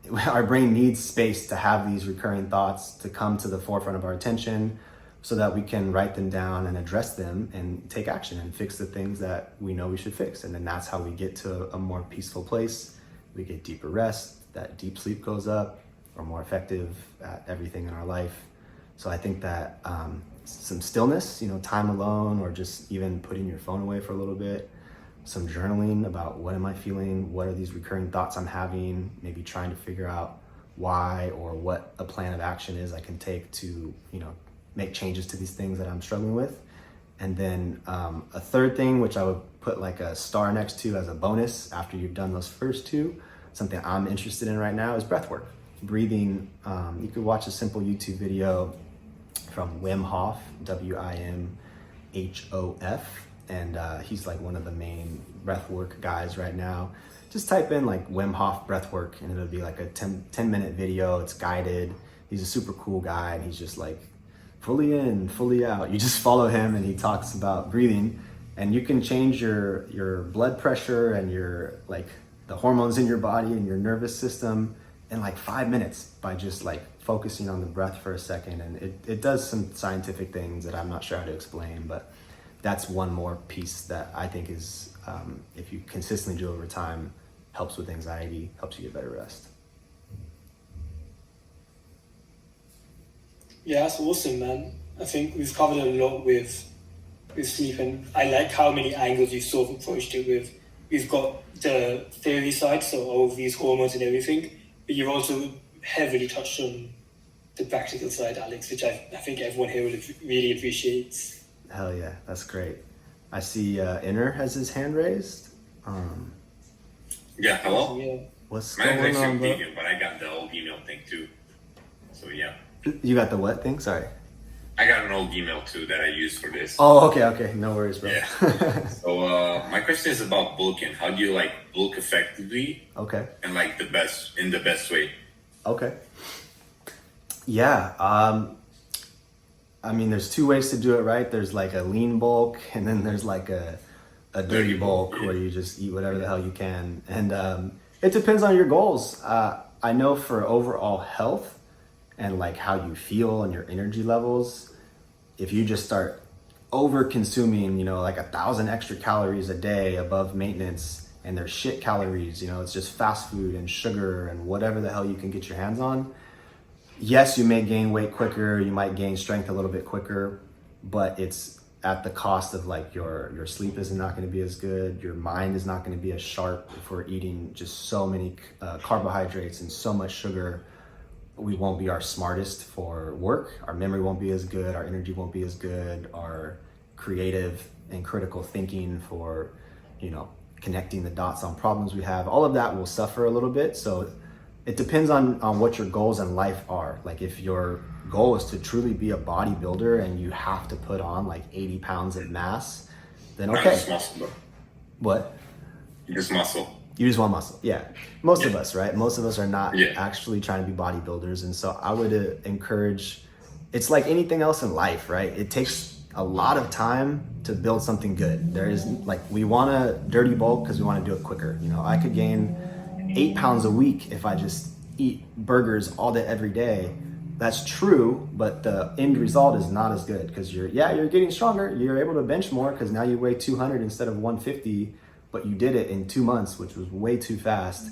our brain needs space to have these recurring thoughts to come to the forefront of our attention so that we can write them down and address them and take action and fix the things that we know we should fix. And then that's how we get to a more peaceful place. We get deeper rest, that deep sleep goes up, we're more effective at everything in our life. So I think that some stillness, time alone, or just even putting your phone away for a little bit, some journaling about what am I feeling, what are these recurring thoughts I'm having, maybe trying to figure out why or what a plan of action is I can take to, make changes to these things that I'm struggling with. And then a third thing, which I would put like a star next to as a bonus after you've done those first two, something I'm interested in right now is breath work. breathing, you could watch a simple YouTube video from Wim Hof, W-I-M-H-O-F, and he's like one of the main breathwork guys right now. Just type in like Wim Hof breathwork and it'll be like a 10-minute video. It's guided. He's a super cool guy and he's just like fully in, fully out. You just follow him and he talks about breathing, and you can change your blood pressure and your like the hormones in your body and your nervous system in like 5 minutes by just like focusing on the breath for a second. And it does some scientific things that I'm not sure how to explain, but that's one more piece that I think is, if you consistently do over time, helps with anxiety, helps you get better rest. Yeah, that's awesome, man. I think we've covered a lot with sleep, and I like how many angles you sort of approached it with. We've got the theory side, so all of these hormones and everything, but you've also heavily touched on the practical side, Alex, which I think everyone here really appreciates. Hell yeah, that's great. I see Inner has his hand raised. Yeah, hello? Yeah. What's Mine's going actually on, bro? vegan, but I got the old email thing too. So yeah. You got the what thing? Sorry. I got an old email too that I use for this. Oh, okay. No worries, bro. Yeah. So my question is about bulking. How do you like bulk effectively Okay. and like the best way? Okay. Yeah. I mean, there's two ways to do it, right? There's like a lean bulk, and then there's like a dirty bulk where you just eat whatever the hell you can. And it depends on your goals. I know for overall health and like how you feel and your energy levels, if you just start over consuming, like 1,000 extra calories a day above maintenance, and they're shit calories, it's just fast food and sugar and whatever the hell you can get your hands on. Yes, you may gain weight quicker, you might gain strength a little bit quicker, but it's at the cost of like your sleep is not going to be as good, your mind is not going to be as sharp. If we're eating just so many carbohydrates and so much sugar, we won't be our smartest for work, our memory won't be as good, our energy won't be as good, our creative and critical thinking for, connecting the dots on problems we have, all of that will suffer a little bit. So it depends on what your goals in life are. Like if your goal is to truly be a bodybuilder and you have to put on like 80 pounds of mass, then okay. Not just muscle, though. What? Just muscle. You just want muscle. Yeah. Most of us, right? Most of us are not Yeah. actually trying to be bodybuilders. And so I would encourage, it's like anything else in life, right? It takes a lot of time to build something good. There is like, we want a dirty bulk because we want to do it quicker. I could gain 8 pounds a week if I just eat burgers all day, every day. That's true, but the end result is not as good because you're getting stronger. You're able to bench more because now you weigh 200 instead of 150, but you did it in 2 months, which was way too fast.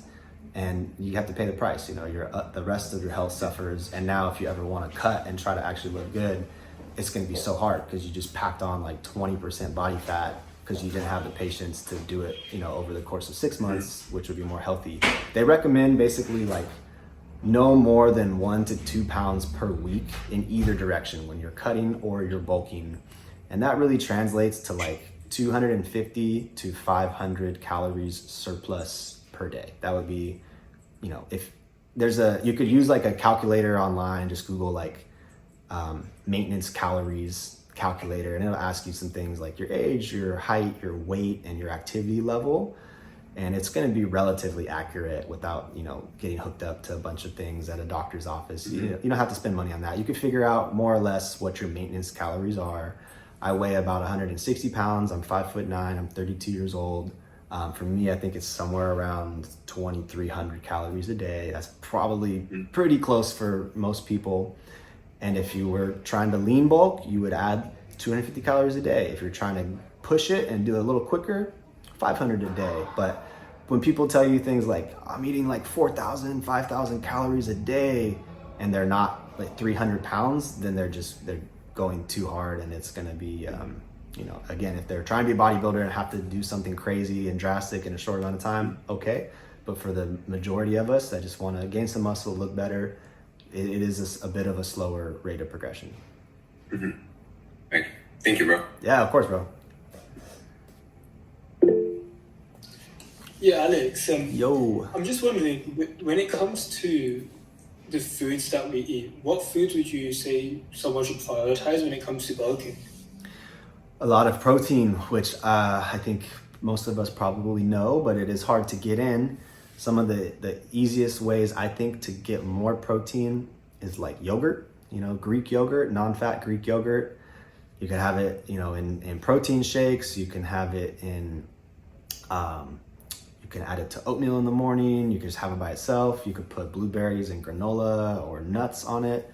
And you have to pay the price. The rest of your health suffers. And now if you ever want to cut and try to actually look good, it's going to be so hard because you just packed on like 20% body fat because you didn't have the patience to do it, over the course of 6 months, which would be more healthy. They recommend basically like no more than 1 to 2 pounds per week in either direction when you're cutting or you're bulking. And that really translates to like 250 to 500 calories surplus per day. That would be, if there's you could use like a calculator online, just Google like maintenance calories calculator, and it'll ask you some things like your age, your height, your weight, and your activity level. And it's going to be relatively accurate without, getting hooked up to a bunch of things at a doctor's office. You don't have to spend money on that. You can figure out more or less what your maintenance calories are. I weigh about 160 pounds. I'm 5'9". I'm 32 years old. For me, I think it's somewhere around 2,300 calories a day. That's probably pretty close for most people. And if you were trying to lean bulk, you would add 250 calories a day. If you're trying to push it and do it a little quicker, 500 a day. But when people tell you things like, I'm eating like 4,000, 5,000 calories a day, and they're not like 300 pounds, then they're going too hard. And it's going to be, again, if they're trying to be a bodybuilder and have to do something crazy and drastic in a short amount of time, okay. But for the majority of us that just want to gain some muscle, look better, it is a bit of a slower rate of progression. Mm-hmm. Thank you, bro. Yeah, of course, bro. Yeah, Alex. Yo. I'm just wondering, when it comes to the foods that we eat, what foods would you say someone should prioritize when it comes to bulking? A lot of protein, which I think most of us probably know, but it is hard to get in. Some of the easiest ways I think to get more protein is like yogurt, Greek yogurt, non-fat Greek yogurt. You can have it, in protein shakes. You can have it in, you can add it to oatmeal in the morning. You can just have it by itself. You could put blueberries and granola or nuts on it.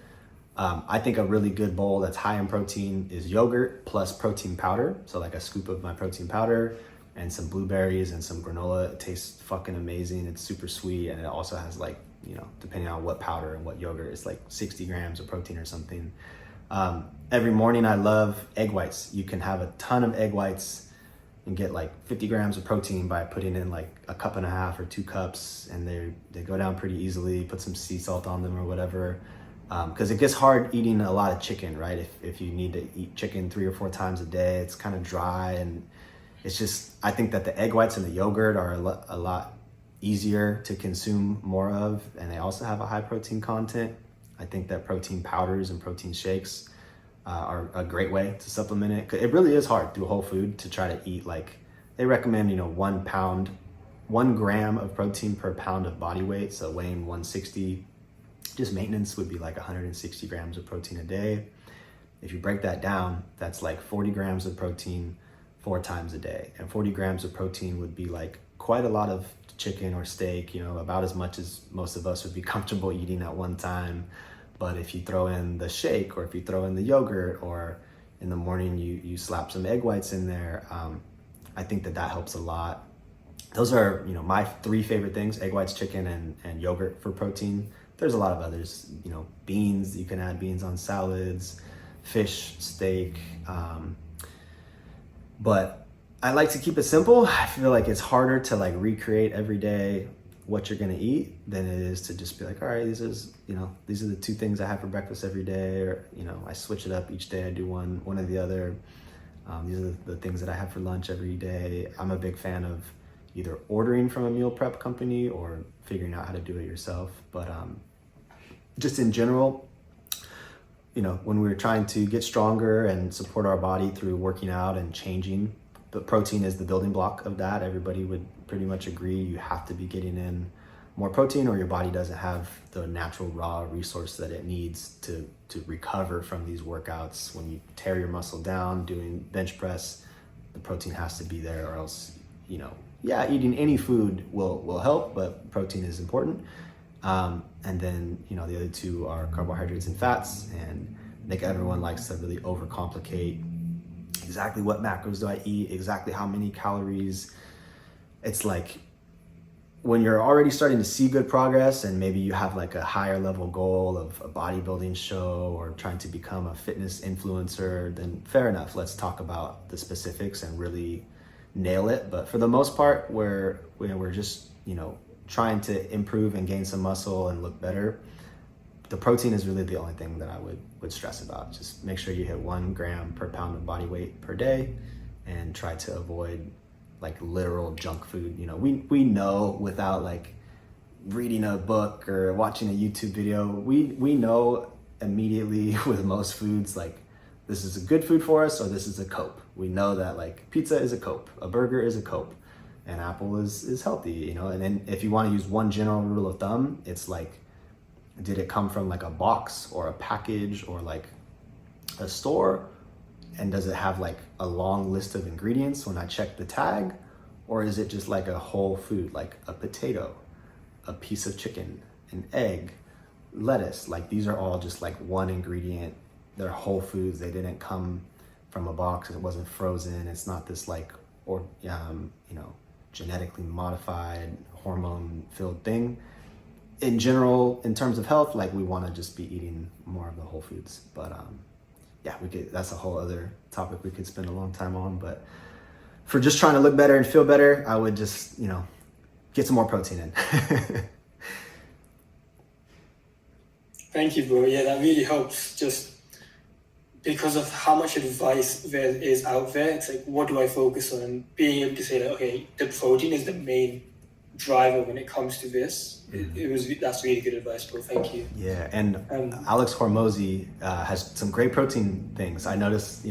I think a really good bowl that's high in protein is yogurt plus protein powder. So like a scoop of my protein powder and some blueberries and some granola. It tastes fucking amazing. It's super sweet. And it also has like, depending on what powder and what yogurt, it's like 60 grams of protein or something. Every morning I love egg whites. You can have a ton of egg whites and get like 50 grams of protein by putting in like a cup and a half or 2 cups, and they go down pretty easily. Put some sea salt on them or whatever. Because it gets hard eating a lot of chicken, right? If you need to eat chicken 3 or 4 times a day, it's kind of dry, and it's just, I think that the egg whites and the yogurt are a lot easier to consume more of, and they also have a high protein content. I think that protein powders and protein shakes are a great way to supplement it. 'Cause it really is hard through whole food to try to eat, like, they recommend, 1 gram of protein per pound of body weight. So weighing 160, just maintenance would be like 160 grams of protein a day. If you break that down, that's like 40 grams of protein 4 times a day. And 40 grams of protein would be like quite a lot of chicken or steak, about as much as most of us would be comfortable eating at one time. But if you throw in the shake, or if you throw in the yogurt, or in the morning you slap some egg whites in there, I think that helps a lot. Those are, my 3 favorite things: egg whites, chicken, and yogurt for protein. There's a lot of others, beans. You can add beans on salads, fish, steak. But I like to keep it simple. I feel like it's harder to like recreate every day what you're gonna eat than it is to just be like, all right, these are the 2 things I have for breakfast every day, or I switch it up each day. I do one or the other. These are the things that I have for lunch every day. I'm a big fan of either ordering from a meal prep company or figuring out how to do it yourself. But just in general, when we're trying to get stronger and support our body through working out and changing, but protein is the building block of that. Everybody would pretty much agree you have to be getting in more protein, or your body doesn't have the natural raw resource that it needs to recover from these workouts. When you tear your muscle down doing bench press, the protein has to be there, or else, eating any food will help, but protein is important. And then, the other 2 are carbohydrates and fats. And I think everyone likes to really overcomplicate exactly what macros do I eat, exactly how many calories. It's like when you're already starting to see good progress, and maybe you have like a higher level goal of a bodybuilding show or trying to become a fitness influencer, then fair enough. Let's talk about the specifics and really nail it. But for the most part, we're just, trying to improve and gain some muscle and look better, the protein is really the only thing that I would stress about. Just make sure you hit 1 gram per pound of body weight per day, and try to avoid like literal junk food. We know without like reading a book or watching a YouTube video, we know immediately with most foods, like, this is a good food for us, or this is a cope. We know that like pizza is a cope, a burger is a cope, and apple is healthy, And then if you want to use one general rule of thumb, it's like, did it come from like a box or a package or like a store? And does it have like a long list of ingredients when I check the tag? Or is it just like a whole food, like a potato, a piece of chicken, an egg, lettuce? Like, these are all just like one ingredient. They're whole foods. They didn't come from a box. It wasn't frozen. It's not this like, genetically modified, hormone-filled thing. In general, in terms of health, like, we want to just be eating more of the whole foods. But that's a whole other topic we could spend a long time on. But for just trying to look better and feel better, I would just, get some more protein in. Thank you, bro. Yeah, that really helps. Just because of how much advice there is out there, it's like, what do I focus on? And being able to say that, okay, the protein is the main driver when it comes to this. That's really good advice, bro. Thank you. Yeah, and Alex Hormozy has some great protein things. I noticed,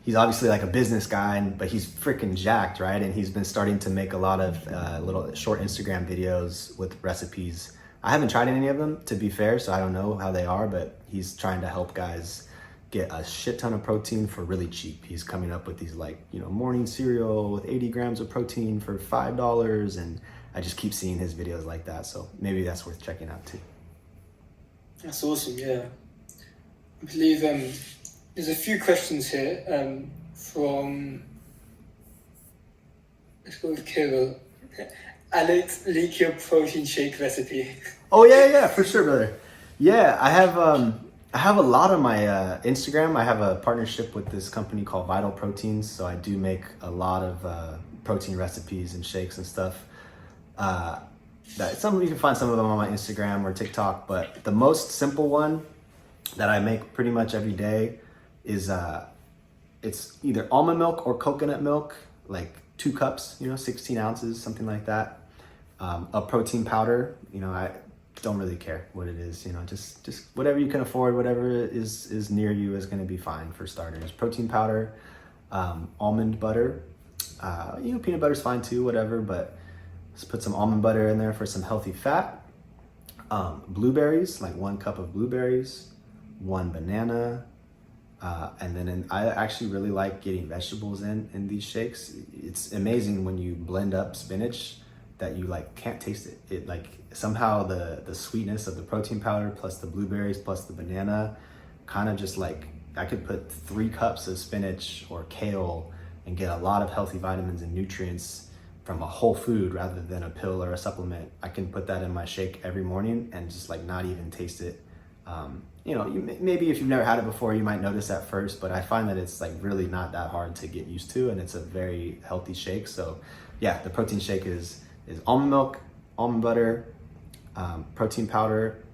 he's obviously like a business guy, but he's freaking jacked, right? And he's been starting to make a lot of little short Instagram videos with recipes. I haven't tried any of them, to be fair, so I don't know how they are, but he's trying to help guys get a shit ton of protein for really cheap. He's coming up with these morning cereal with 80 grams of protein for $5, and I just keep seeing his videos like that, so maybe that's worth checking out too. That's awesome, yeah. I believe there's a few questions here from, let's go with Kirill. Alex, leak your protein shake recipe. Oh yeah, for sure, brother. Yeah, I have a lot on my Instagram. I have a partnership with this company called Vital Proteins, so I do make a lot of protein recipes and shakes and stuff. You can find some of them on my Instagram or TikTok, but the most simple one that I make pretty much every day is it's either almond milk or coconut milk, like 2 cups, 16 ounces, something like that. A protein powder, I don't really care what it is, just whatever you can afford, whatever is near you is going to be fine for starters. Protein powder, almond butter, peanut butter's fine too, whatever, but let's put some almond butter in there for some healthy fat. Blueberries, like 1 cup of blueberries, 1 banana, and then I actually really like getting vegetables in these shakes. It's amazing when you blend up spinach that you can't taste it. It somehow the sweetness of the protein powder plus the blueberries plus the banana kind of just I could put 3 cups of spinach or kale and get a lot of healthy vitamins and nutrients from a whole food rather than a pill or a supplement. I can put that in my shake every morning and just not even taste it. Maybe if you've never had it before, you might notice at first, but I find that it's really not that hard to get used to, and it's a very healthy shake. So yeah, the protein shake is almond milk, almond butter, protein powder,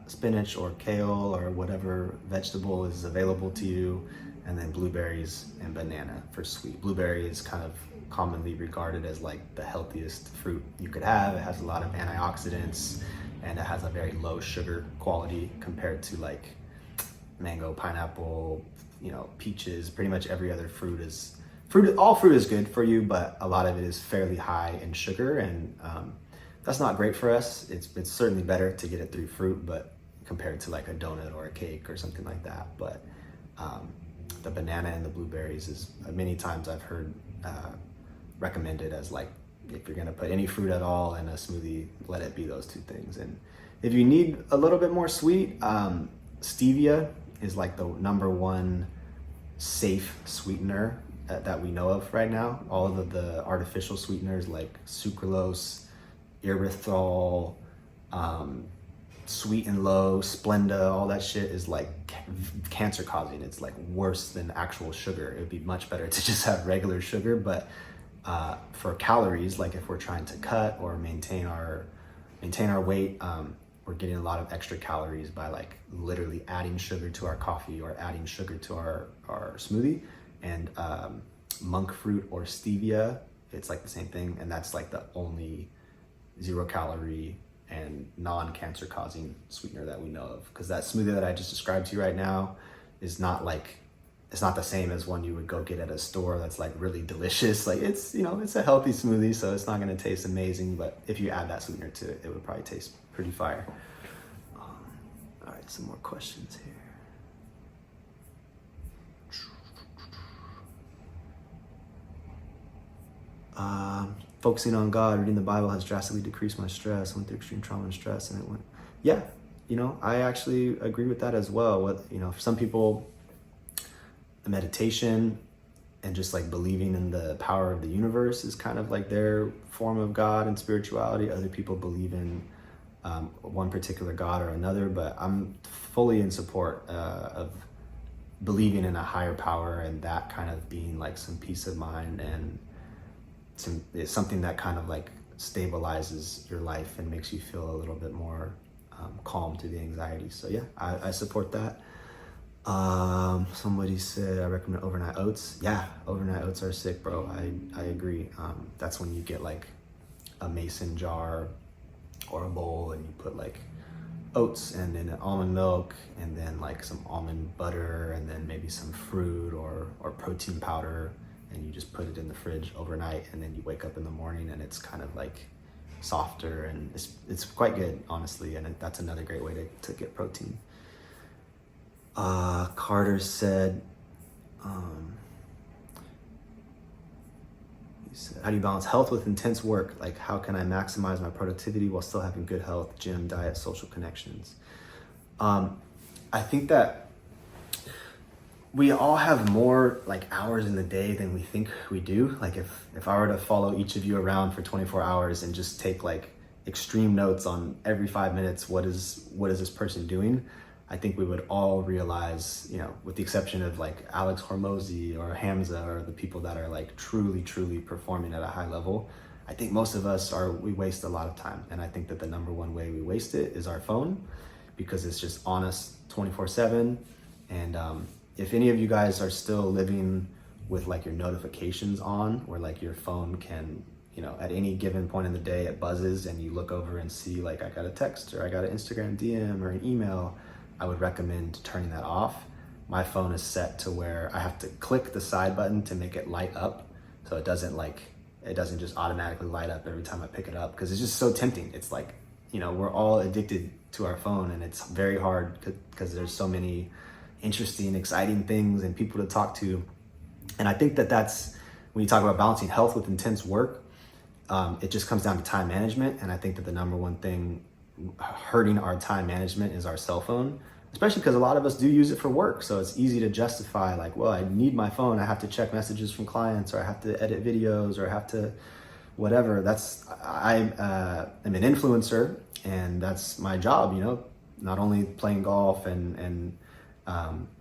spinach or kale or whatever vegetable is available to you, and then blueberries and banana for sweet. Blueberry is kind of commonly regarded as the healthiest fruit you could have. It has a lot of antioxidants, and it has a very low sugar quality compared to mango, pineapple, peaches. Pretty much every other fruit is all fruit is good for you, but a lot of it is fairly high in sugar, and that's not great for us. It's certainly better to get it through fruit, but compared to a donut or a cake or something like that. But the banana and the blueberries is many times I've heard recommended as if you're gonna put any fruit at all in a smoothie, let it be those 2 things. And if you need a little bit more sweet, stevia is the #1 safe sweetener that we know of right now. All of the artificial sweeteners like sucralose, erythritol, Sweet and Low, Splenda, all that shit is cancer causing. It's worse than actual sugar. It would be much better to just have regular sugar, but for calories, if we're trying to cut or maintain our weight, we're getting a lot of extra calories by literally adding sugar to our coffee or adding sugar to our smoothie. And monk fruit or stevia, it's the same thing, and that's the only 0 calorie and non-cancer causing sweetener that we know of, because that smoothie that I just described to you right now is not it's not the same as one you would go get at a store that's really delicious. It's it's a healthy smoothie, so it's not going to taste amazing, but if you add that sweetener to it, it would probably taste pretty fire. All right, some more questions here. Focusing on God, reading the Bible has drastically decreased my stress. I went through extreme trauma and stress, and it went, yeah, I actually agree with that as well. For some people, meditation and just believing in the power of the universe is kind of their form of God and spirituality. Other people believe in one particular God or another, but I'm fully in support of believing in a higher power, and that kind of being some peace of mind, and it's something that kind of stabilizes your life and makes you feel a little bit more calm to the anxiety. So yeah, I support that. Somebody said I recommend overnight oats. Yeah, overnight oats are sick, bro. I agree. That's when you get a mason jar or a bowl, and you put like oats and then almond milk and then like some almond butter and then maybe some fruit or protein powder, and you just put it in the fridge overnight, and then you wake up in the morning and it's kind of like softer, and it's quite good, honestly, and that's another great way to get protein. Carter said, how do you balance health with intense work? Like, how can I maximize my productivity while still having good health, gym, diet, social connections? I think that we all have more like hours in the day than we think we do. Like if I were to follow each of you around for 24 hours and just take like extreme notes on every 5 minutes, what is this person doing? I think we would all realize, you know, with the exception of like Alex Hormozy or Hamza or the people that are like truly performing at a high level, I think most of us we waste a lot of time. And I think that the number one way we waste it is our phone, because it's just on us 24/7. And if any of you guys are still living with like your notifications on, where like your phone can, you know, at any given point in the day it buzzes and you look over and see like I got a text or I got an Instagram DM or an email, I would recommend turning that off. My phone is set to where I have to click the side button to make it light up, so it doesn't just automatically light up every time I pick it up, because it's just so tempting. It's like, you know, we're all addicted to our phone, and it's very hard because there's so many interesting, exciting things and people to talk to. And I think that that's, when you talk about balancing health with intense work, it just comes down to time management. And I think that the number one thing hurting our time management is our cell phone, especially because a lot of us do use it for work. So it's easy to justify like, well, I need my phone. I have to check messages from clients, or I have to edit videos, or I have to whatever. I am an influencer, and that's my job, you know, not only playing golf and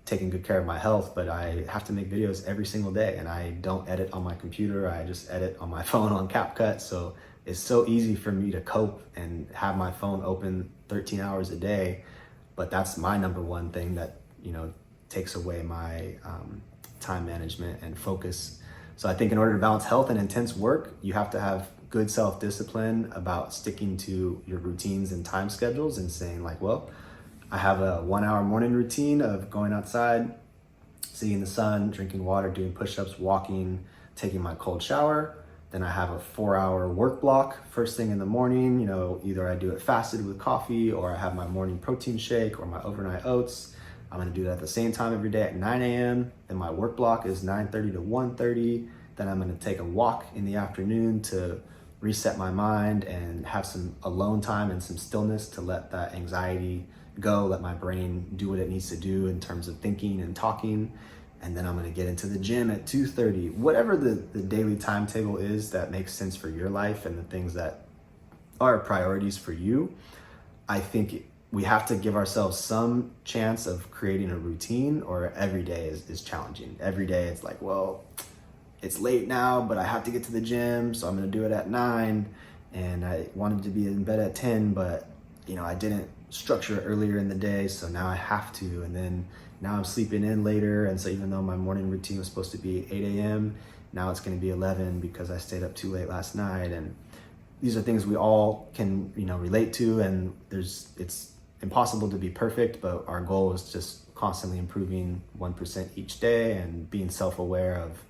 taking good care of my health, but I have to make videos every single day, and I don't edit on my computer. I just edit on my phone on CapCut. So it's so easy for me to cope and have my phone open 13 hours a day. But that's my number one thing that, you know, takes away my time management and focus. So I think in order to balance health and intense work, you have to have good self-discipline about sticking to your routines and time schedules, and saying like, well, I have a 1 hour morning routine of going outside, seeing the sun, drinking water, doing push-ups, walking, taking my cold shower. Then I have a 4 hour work block first thing in the morning. You know, either I do it fasted with coffee, or I have my morning protein shake or my overnight oats. I'm gonna do that at the same time every day at 9 a.m. Then my work block is 9:30 to 1:30. Then I'm gonna take a walk in the afternoon to reset my mind and have some alone time and some stillness to let that anxiety go, let my brain do what it needs to do in terms of thinking and talking. And then I'm gonna get into the gym at 2:30. Whatever the daily timetable is that makes sense for your life and the things that are priorities for you, I think we have to give ourselves some chance of creating a routine, or every day is challenging. Every day it's like, well, it's late now, but I have to get to the gym, so I'm gonna do it at 9. And I wanted to be in bed at 10, but you know, I didn't structure it earlier in the day, so now I have to. And then now I'm sleeping in later, and so even though my morning routine was supposed to be 8 a.m., now it's gonna be 11 because I stayed up too late last night. And these are things we all can, you know, relate to, and it's impossible to be perfect, but our goal is just constantly improving 1% each day, and being self-aware of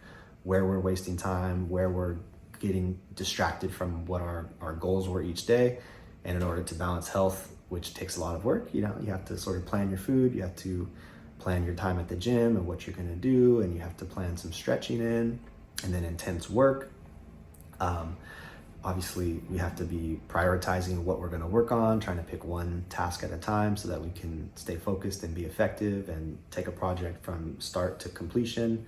where we're wasting time, where we're getting distracted from what our goals were each day. And in order to balance health, which takes a lot of work, you know, you have to sort of plan your food, you have to plan your time at the gym and what you're gonna do, and you have to plan some stretching in, and then intense work. Obviously, we have to be prioritizing what we're gonna work on, trying to pick one task at a time so that we can stay focused and be effective and take a project from start to completion.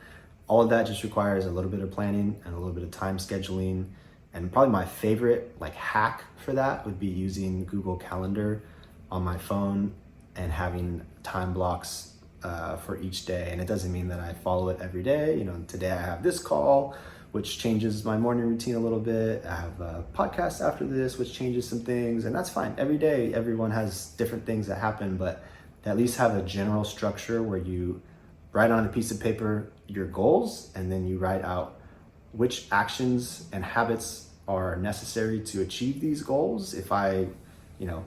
All of that just requires a little bit of planning and a little bit of time scheduling. And probably my favorite like hack for that would be using Google Calendar on my phone and having time blocks for each day. And it doesn't mean that I follow it every day. You know, today I have this call, which changes my morning routine a little bit. I have a podcast after this, which changes some things, and that's fine. Every day, everyone has different things that happen, but at least have a general structure where you write on a piece of paper your goals, and then you write out which actions and habits are necessary to achieve these goals. If I,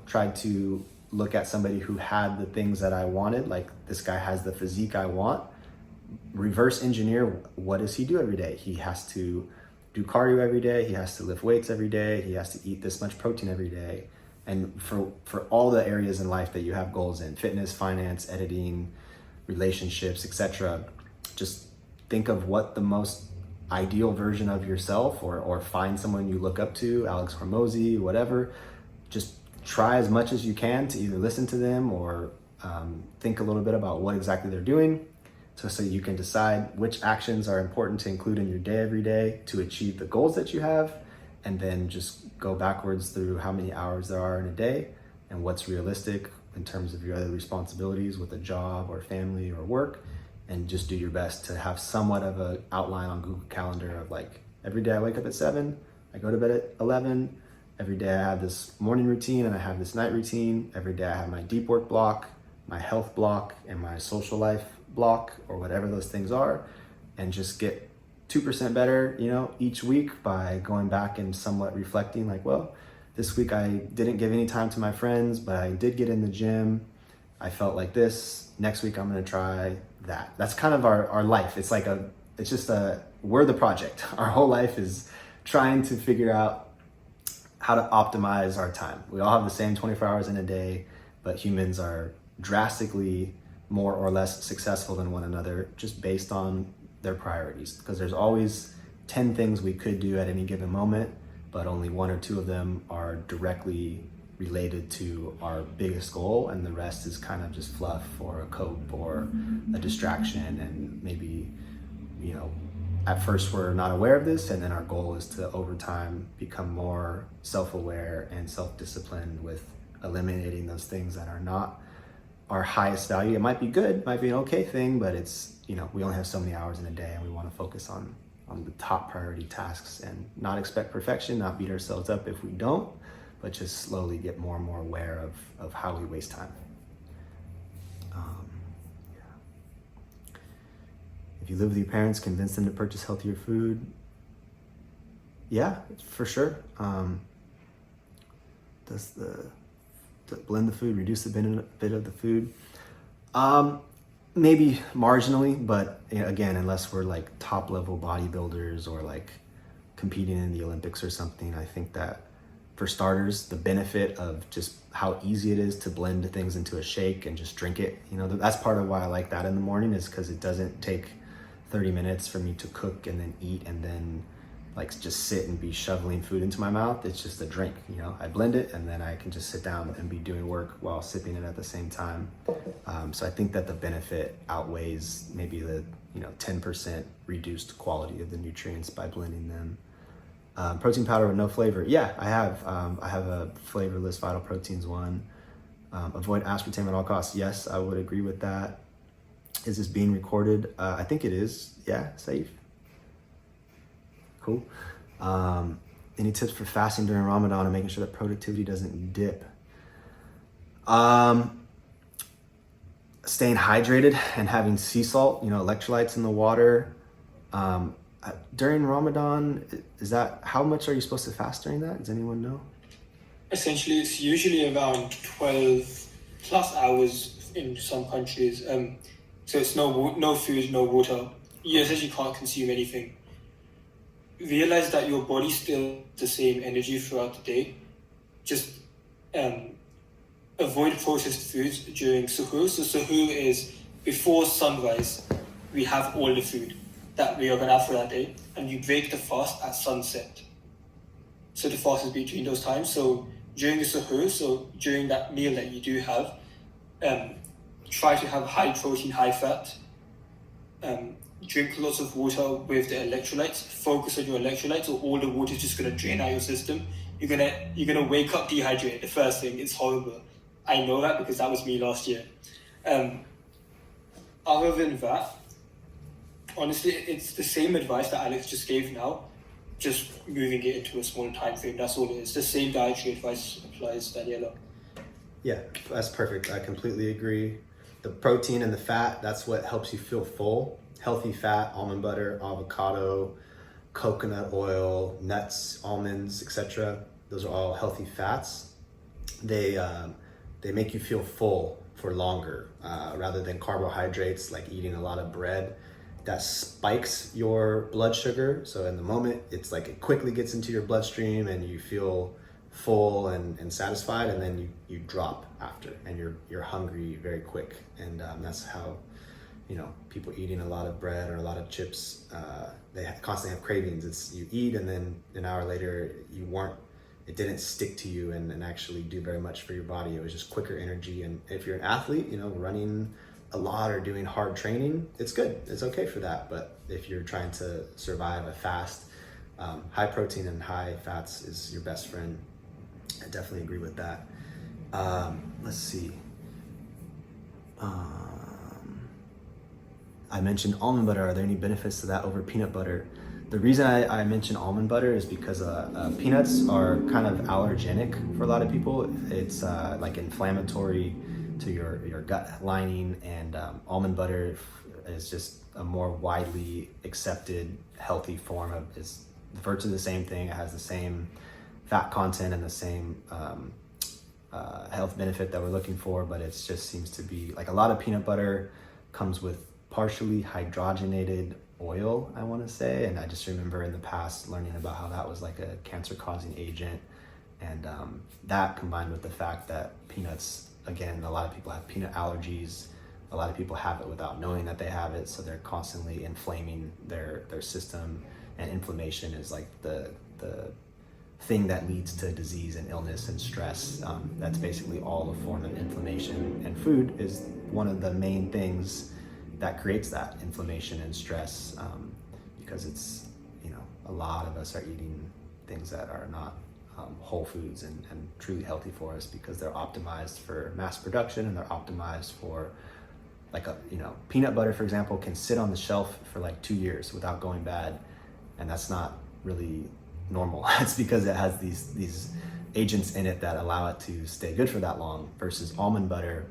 tried to look at somebody who had the things that I wanted, like this guy has the physique I want, reverse engineer, what does he do every day? He has to do cardio every day. He has to lift weights every day. He has to eat this much protein every day. And for all the areas in life that you have goals in, fitness, finance, editing, relationships, etc., just think of what the most ideal version of yourself, or find someone you look up to, Alex Hormozy, whatever. Just try as much as you can to either listen to them or think a little bit about what exactly they're doing, so you can decide which actions are important to include in your day every day to achieve the goals that you have, and then just go backwards through how many hours there are in a day and what's realistic in terms of your other responsibilities with a job or family or work, and just do your best to have somewhat of an outline on Google Calendar of like, every day I wake up at 7, I go to bed at 11, every day I have this morning routine and I have this night routine, every day I have my deep work block, my health block, and my social life block, or whatever those things are, and just get 2% better, each week by going back and somewhat reflecting like, well, this week I didn't give any time to my friends, but I did get in the gym. I felt like this. Next week I'm going to try that. That's kind of our life. It's like we're the project. Our whole life is trying to figure out how to optimize our time. We all have the same 24 hours in a day, but humans are drastically more or less successful than one another just based on their priorities, because there's always 10 things we could do at any given moment, but only 1 or 2 of them are directly related to our biggest goal, and the rest is kind of just fluff or a cope or a distraction. And maybe, at first we're not aware of this, and then our goal is to over time become more self-aware and self-disciplined with eliminating those things that are not our highest value. It might be good, might be an okay thing, but it's, we only have so many hours in a day, and we want to focus on the top priority tasks and not expect perfection, not beat ourselves up if we don't, but just slowly get more and more aware of how we waste time. If you live with your parents, convince them to purchase healthier food. Yeah, for sure. Does to blend the food, reduce the benefit of the food? Maybe marginally, but again, unless we're like top level bodybuilders or like competing in the Olympics or something, I think that for starters, the benefit of just how easy it is to blend things into a shake and just drink it, that's part of why I like that in the morning, is because it doesn't take 30 minutes for me to cook and then eat and then like just sit and be shoveling food into my mouth. It's just a drink, I blend it and then I can just sit down and be doing work while sipping it at the same time. So I think that the benefit outweighs maybe the 10% reduced quality of the nutrients by blending them. Protein powder with no flavor. Yeah, I have a flavorless Vital Proteins one. Avoid aspartame at all costs. Yes, I would agree with that. Is this being recorded? I think it is. Yeah, safe. Cool. Any tips for fasting during Ramadan and making sure that productivity doesn't dip? Staying hydrated and having sea salt, electrolytes in the water. During Ramadan, is that, how much are you supposed to fast during that? Does anyone know? Essentially, it's usually around 12 plus hours in some countries. So it's no food, no water. You essentially can't consume anything. Realize that your body still has the same energy throughout the day. Just avoid processed foods during suhoor. So suhoor is before sunrise. We have all the food that we are going to have for that day, and you break the fast at sunset. So the fast is between those times. So during the suhoor, so during that meal that you do have, try to have high protein, high fat. Drink lots of water with the electrolytes. Focus on your electrolytes, or all the water is just going to drain out your system. You're gonna wake up dehydrated. The first thing, it's horrible. I know that because that was me last year. Other than that, honestly, it's the same advice that Alex just gave now, just moving it into a smaller time frame. That's all it is. The same dietary advice applies, Daniela. Yeah, that's perfect. I completely agree. The protein and the fat, that's what helps you feel full. Healthy fat, almond butter, avocado, coconut oil, nuts, almonds, etc. Those are all healthy fats. They make you feel full for longer, rather than carbohydrates, like eating a lot of bread. That spikes your blood sugar. So in the moment, it's like it quickly gets into your bloodstream and you feel full and satisfied, and then you drop after, and you're hungry very quick. And that's how, people eating a lot of bread or a lot of chips, they constantly have cravings. It's you eat and then an hour later it didn't stick to you and actually do very much for your body. It was just quicker energy. And if you're an athlete, running a lot or doing hard training, it's good. It's okay for that. But if you're trying to survive a fast, high protein and high fats is your best friend. I definitely agree with that. Let's see. I mentioned almond butter. Are there any benefits to that over peanut butter? The reason I mention almond butter is because peanuts are kind of allergenic for a lot of people. It's like inflammatory to your gut lining, and almond butter is just a more widely accepted healthy form of, it's virtually the same thing. It has the same fat content and the same health benefit that we're looking for, but it just seems to be like a lot of peanut butter comes with partially hydrogenated oil, I want to say. And I just remember in the past learning about how that was like a cancer causing agent. And that combined with the fact that peanuts, again, a lot of people have peanut allergies. A lot of people have it without knowing that they have it. So they're constantly inflaming their system, and inflammation is like the thing that leads to disease and illness and stress. That's basically all a form of inflammation, and food is one of the main things that creates that inflammation and stress, because it's, a lot of us are eating things that are not whole foods and truly healthy for us, because they're optimized for mass production, and they're optimized for like peanut butter, for example, can sit on the shelf for like 2 years without going bad. And that's not really normal. It's because it has these agents in it that allow it to stay good for that long, versus almond butter,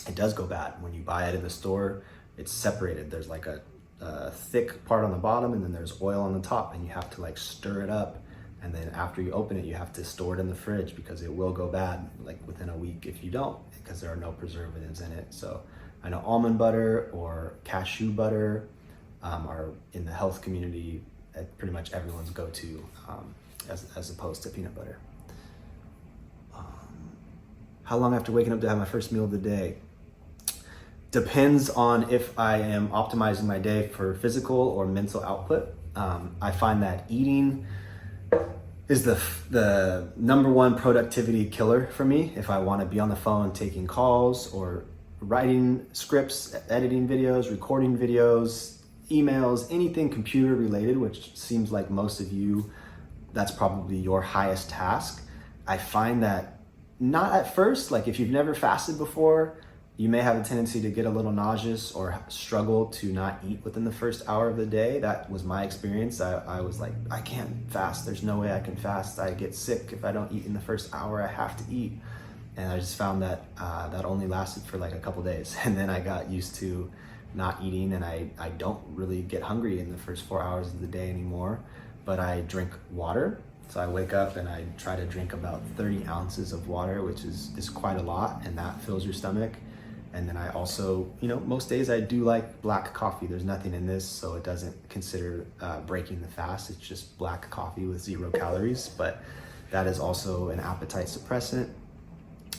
it does go bad. When you buy it in the store, it's separated. There's like a thick part on the bottom, and then there's oil on the top, and you have to like stir it up. And then after you open it, you have to store it in the fridge, because it will go bad like within a week if you don't, because there are no preservatives in it. So I know almond butter or cashew butter are in the health community pretty much everyone's go-to, as opposed to peanut butter. How long after waking up to have my first meal of the day? Depends on if I am optimizing my day for physical or mental output. I find that eating is the number one productivity killer for me. If I want to be on the phone taking calls or writing scripts, editing videos, recording videos, emails, anything computer related, which seems like most of you, that's probably your highest task. I find that not at first, like if you've never fasted before, you may have a tendency to get a little nauseous or struggle to not eat within the first hour of the day. That was my experience. I was like, I can't fast. There's no way I can fast. I get sick if I don't eat in the first hour. I have to eat. And I just found that that only lasted for like a couple days. And then I got used to not eating, and I don't really get hungry in the first 4 hours of the day anymore, but I drink water. So I wake up and I try to drink about 30 ounces of water, which is quite a lot, and that fills your stomach. And then I also, most days I do like black coffee. There's nothing in this, so it doesn't consider breaking the fast. It's just black coffee with 0 calories, but that is also an appetite suppressant.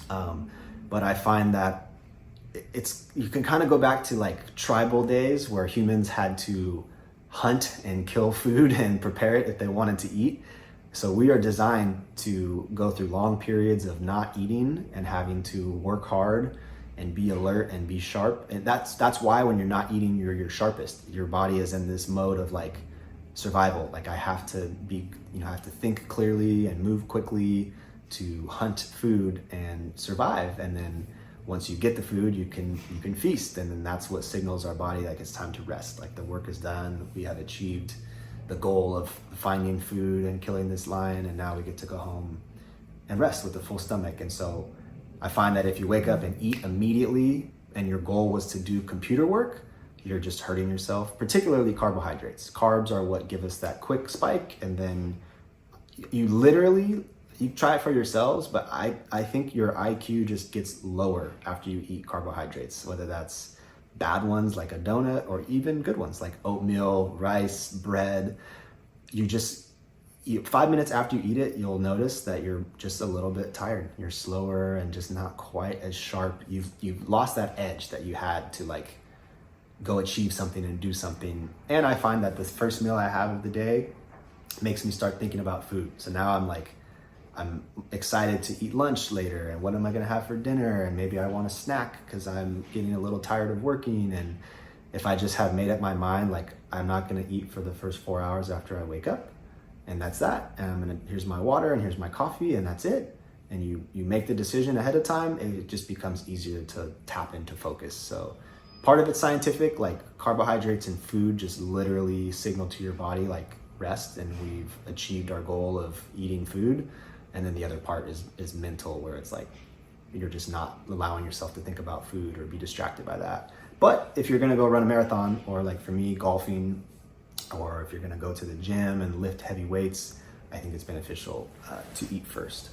But I find that you can kind of go back to like tribal days where humans had to hunt and kill food and prepare it if they wanted to eat. So we are designed to go through long periods of not eating and having to work hard and be alert and be sharp. And that's why when you're not eating, you're your sharpest. Your body is in this mode of like survival. Like I have to be, I have to think clearly and move quickly to hunt food and survive. And then once you get the food, you can feast. And then that's what signals our body like it's time to rest. Like the work is done. We have achieved the goal of finding food and killing this lion, and now we get to go home and rest with a full stomach. And so I find that if you wake up and eat immediately and your goal was to do computer work, you're just hurting yourself, particularly carbohydrates. Carbs are what give us that quick spike, and then you try it for yourselves, but I think your IQ just gets lower after you eat carbohydrates, whether that's bad ones like a donut or even good ones like oatmeal, rice, bread. 5 minutes after you eat it, you'll notice that you're just a little bit tired. You're slower and just not quite as sharp. You've lost that edge that you had to like go achieve something and do something. And I find that the first meal I have of the day makes me start thinking about food. So now I'm excited to eat lunch later, and what am I gonna have for dinner? And maybe I want a snack because I'm getting a little tired of working. And if I just have made up my mind, like I'm not gonna eat for the first 4 hours after I wake up, and that's that. And here's my water and here's my coffee, and that's it. And you make the decision ahead of time, and it just becomes easier to tap into focus. So part of it's scientific, like carbohydrates and food just literally signal to your body like rest, and we've achieved our goal of eating food. And then the other part is mental, where it's like you're just not allowing yourself to think about food or be distracted by that. But if you're gonna go run a marathon, or like for me, golfing, or if you're gonna go to the gym and lift heavy weights, I think it's beneficial to eat first.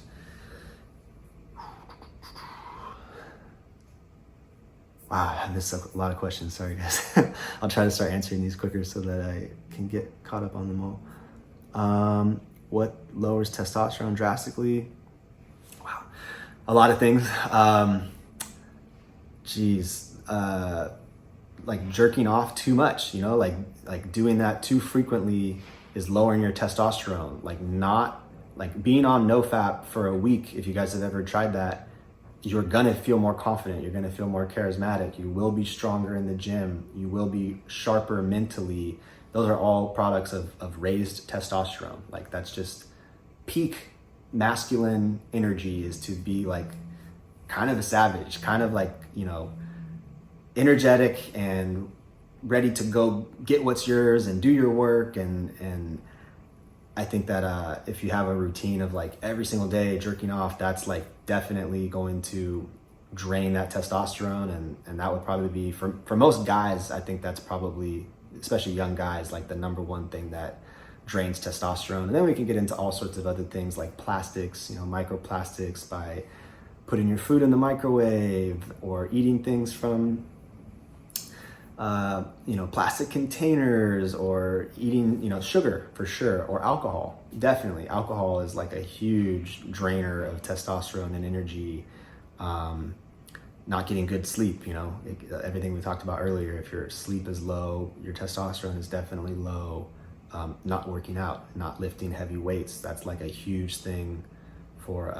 Wow, I missed a lot of questions, sorry guys. I'll try to start answering these quicker so that I can get caught up on them all. What lowers testosterone drastically? Wow, a lot of things. Like jerking off too much, like doing that too frequently is lowering your testosterone. Like being on NoFap for a week, if you guys have ever tried that, you're gonna feel more confident, you're gonna feel more charismatic, you will be stronger in the gym, you will be sharper mentally. Those are all products of raised testosterone. Like that's just peak masculine energy, is to be like kind of a savage, kind of like, energetic and ready to go get what's yours and do your work. And I think that if you have a routine of like every single day jerking off, that's like definitely going to drain that testosterone. And that would probably be, for most guys, I think that's probably, especially young guys, like the number one thing that drains testosterone. And then we can get into all sorts of other things like plastics, microplastics, by putting your food in the microwave, or eating things from plastic containers, or eating, sugar for sure, or alcohol. Definitely, alcohol is like a huge drainer of testosterone and energy. Not getting good sleep, everything we talked about earlier. If your sleep is low, your testosterone is definitely low. Not working out, not lifting heavy weights, that's like a huge thing for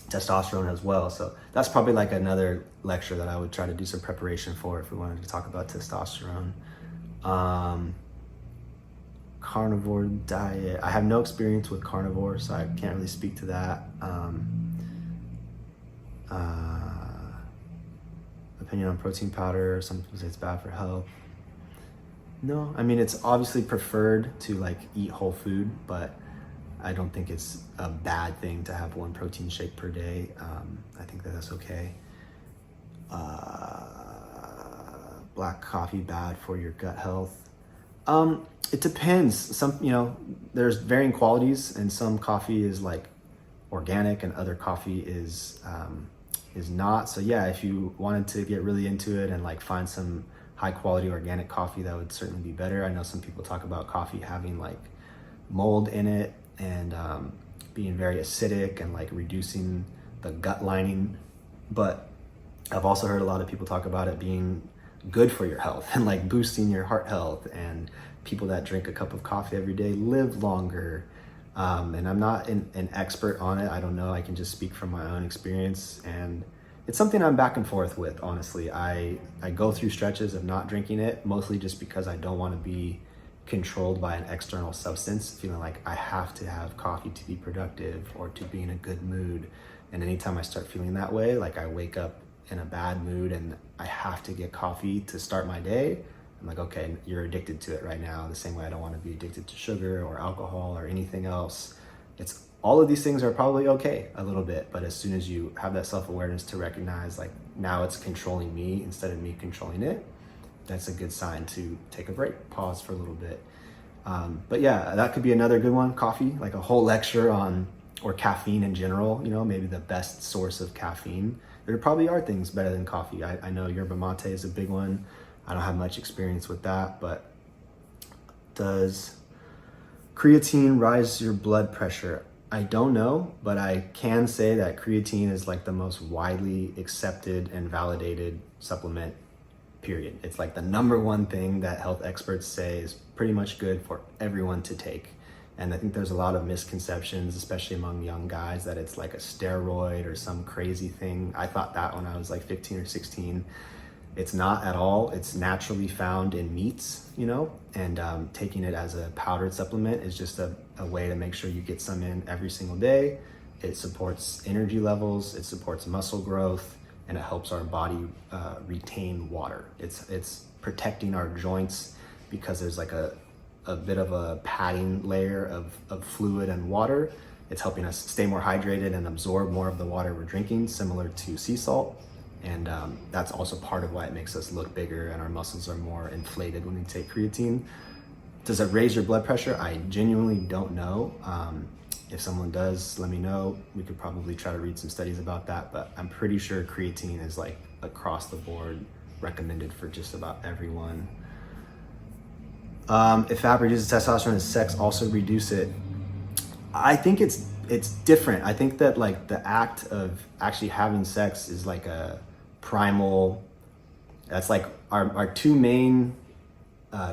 testosterone as well. So that's probably like another lecture that I would try to do some preparation for if we wanted to talk about testosterone. Carnivore diet, I have no experience with carnivore, so I can't really speak to that. Opinion on protein powder, some people say it's bad for health. No, I mean, it's obviously preferred to like eat whole food, but I don't think it's a bad thing to have one protein shake per day. I think that that's okay. Black coffee bad for your gut health? It depends. There's varying qualities, and some coffee is like organic and other coffee is not. So yeah, if you wanted to get really into it and like find some high quality organic coffee, that would certainly be better. I know some people talk about coffee having like mold in it, and being very acidic and like reducing the gut lining. But I've also heard a lot of people talk about it being good for your health and like boosting your heart health, and people that drink a cup of coffee every day live longer. And I'm not an expert on it. I don't know. I can just speak from my own experience, and it's something I'm back and forth with, honestly. I go through stretches of not drinking it, mostly just because I don't want to be controlled by an external substance, feeling like I have to have coffee to be productive or to be in a good mood. And anytime I start feeling that way, like I wake up in a bad mood and I have to get coffee to start my day, I'm like, okay, you're addicted to it right now, the same way I don't want to be addicted to sugar or alcohol or anything else. It's all of these things are probably okay a little bit, but as soon as you have that self-awareness to recognize like now it's controlling me instead of me controlling it, that's a good sign to take a break, pause for a little bit. But yeah, that could be another good one. Coffee, like a whole lecture on, or caffeine in general, you know, maybe the best source of caffeine. There probably are things better than coffee. I know yerba mate is a big one. I don't have much experience with that, but does creatine rise your blood pressure? I don't know, but I can say that creatine is like the most widely accepted and validated supplement, period. It's like the number one thing that health experts say is pretty much good for everyone to take. And I think there's a lot of misconceptions, especially among young guys, that it's like a steroid or some crazy thing. I thought that when I was like 15 or 16. It's not at all. It's naturally found in meats, you know, and taking it as a powdered supplement is just a way to make sure you get some in every single day. It supports energy levels, it supports muscle growth, and it helps our body retain water. It's protecting our joints because there's like a bit of a padding layer of fluid and water. It's helping us stay more hydrated and absorb more of the water we're drinking, similar to sea salt. And that's also part of why it makes us look bigger and our muscles are more inflated when we take creatine. Does it raise your blood pressure? I genuinely don't know. If someone does, let me know. We could probably try to read some studies about that, but I'm pretty sure creatine is like across the board recommended for just about everyone. If fat reduces testosterone, does sex also reduce it? I think it's different. I think that like the act of actually having sex is like a primal, that's like our two main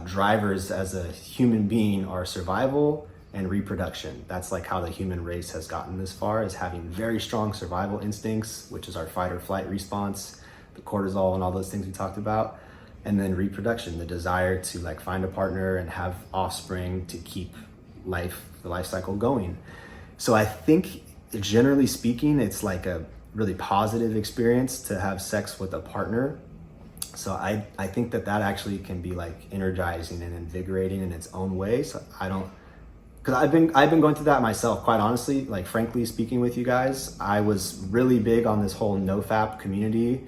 drivers as a human being are survival and reproduction. That's like how the human race has gotten this far, is having very strong survival instincts, which is our fight or flight response, the cortisol and all those things we talked about. And then reproduction, the desire to like find a partner and have offspring to keep the life cycle going. So I think generally speaking, it's like a really positive experience to have sex with a partner. So I think that actually can be like energizing and invigorating in its own way. So because I've been going through that myself, quite honestly. Like frankly speaking with you guys, I was really big on this whole NoFap community,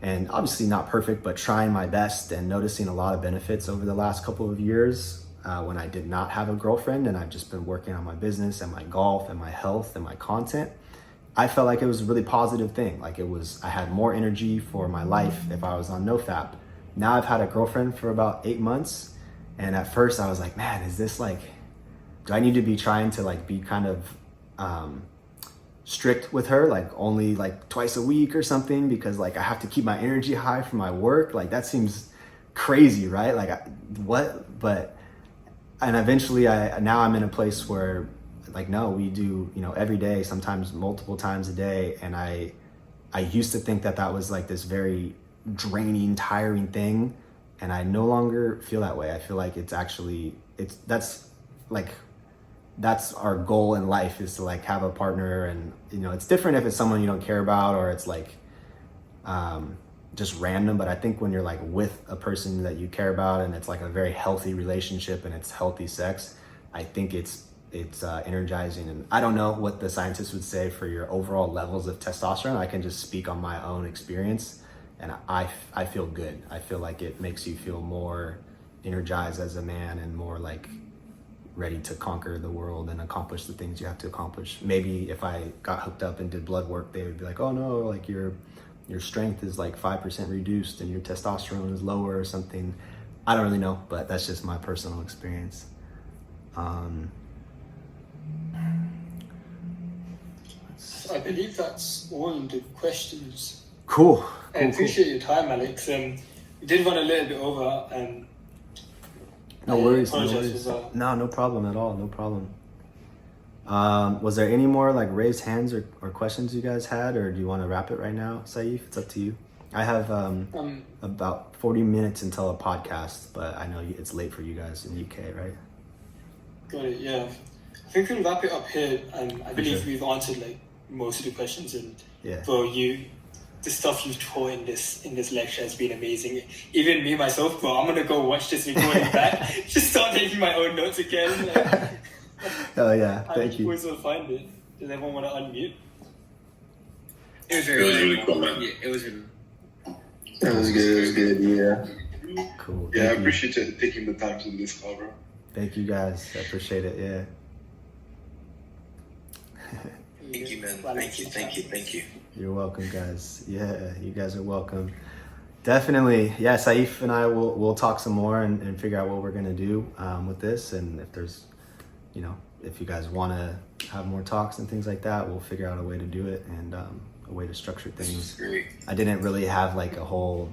and obviously not perfect, but trying my best and noticing a lot of benefits over the last couple of years when I did not have a girlfriend, and I've just been working on my business and my golf and my health and my content. I felt like it was a really positive thing. Like I had more energy for my life if I was on NoFap. Now I've had a girlfriend for about 8 months, and at first I was like, man, is this like, do I need to be trying to like be kind of strict with her, like only like twice a week or something, because like I have to keep my energy high for my work? Like that seems crazy, right? Like what? And eventually now I'm in a place where like, no, we do, you know, every day, sometimes multiple times a day. And I used to think that was like this very draining, tiring thing. And I no longer feel that way. I feel like that's our goal in life, is to like have a partner. And, you know, it's different if it's someone you don't care about or it's like just random. But I think when you're like with a person that you care about and it's like a very healthy relationship and it's healthy sex, I think it's energizing. And I don't know what the scientists would say for your overall levels of testosterone. I can just speak on my own experience, and I feel good. I feel like it makes you feel more energized as a man and more like ready to conquer the world and accomplish the things you have to accomplish. Maybe if I got hooked up and did blood work, they would be like, oh no, like your strength is like 5% reduced and your testosterone is lower or something. I don't really know, but that's just my personal experience. I believe that's all the questions. Cool. I appreciate your time, Alex. We did run a little bit over. No worries. Apologize for that. No problem at all. No problem. Was there any more like raised hands or questions you guys had, or do you want to wrap it right now, Saif? It's up to you. I have about 40 minutes until a podcast, but I know it's late for you guys in the UK, right? Got it. Yeah. I think we'll wrap it up here. I believe sure. we've answered like most of the questions, and Yeah. bro, the stuff you've taught in this lecture has been amazing. Even me myself, bro, I'm gonna go watch this recording back. Just start taking my own notes again. Like, Oh yeah, thank you. Always will find it. Does everyone want to unmute? It was It was really cool, man. Yeah, it was. It was good, yeah. Cool. Yeah, I Thank you. appreciate you taking the time to do this call, bro. Thank you guys. I appreciate it. Yeah. Thank you, man. Well, Thank you. You're welcome, guys. Yeah, you guys are welcome. Definitely. Yeah, Saif and I will talk some more and figure out what we're gonna do with this, and if there's, you know, if you guys want to have more talks and things like that, we'll figure out a way to do it and a way to structure things. Great. I didn't really have like a whole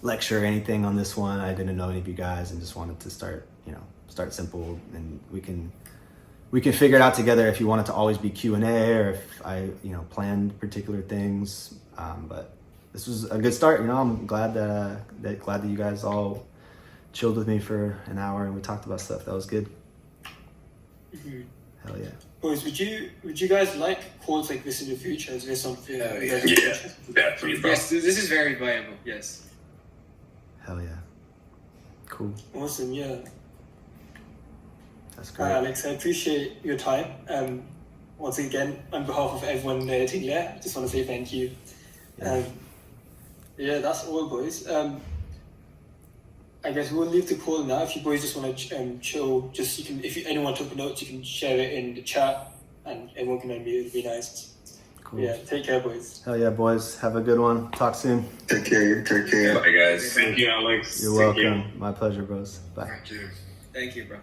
lecture or anything on this one. I didn't know any of you guys and just wanted to start simple, and we can figure it out together if you want it to always be Q&A or if I, planned particular things. But this was a good start. I'm glad that you guys all chilled with me for an hour and we talked about stuff. That was good. Mm-hmm. Hell yeah. Boys, would you guys like calls like this in the future? Is there something? Yeah, you guys are yeah. interested in? Definitely, bro. Yes, this is very viable. Yes. Hell yeah. Cool. Awesome, yeah. That's great. Alex, I appreciate your time. Once again, on behalf of everyone there, I just want to say thank you. Yeah. That's all, boys. I guess we'll leave the call now. If you boys just want to chill, if anyone took notes, you can share it in the chat, and everyone can unmute. It'd be nice. Cool. Yeah, take care, boys. Hell yeah, boys. Have a good one. Talk soon. Take care. Bye, guys. Thank you, Alex. You're welcome. My pleasure, bros. Bye. Thank you. Thank you, bro.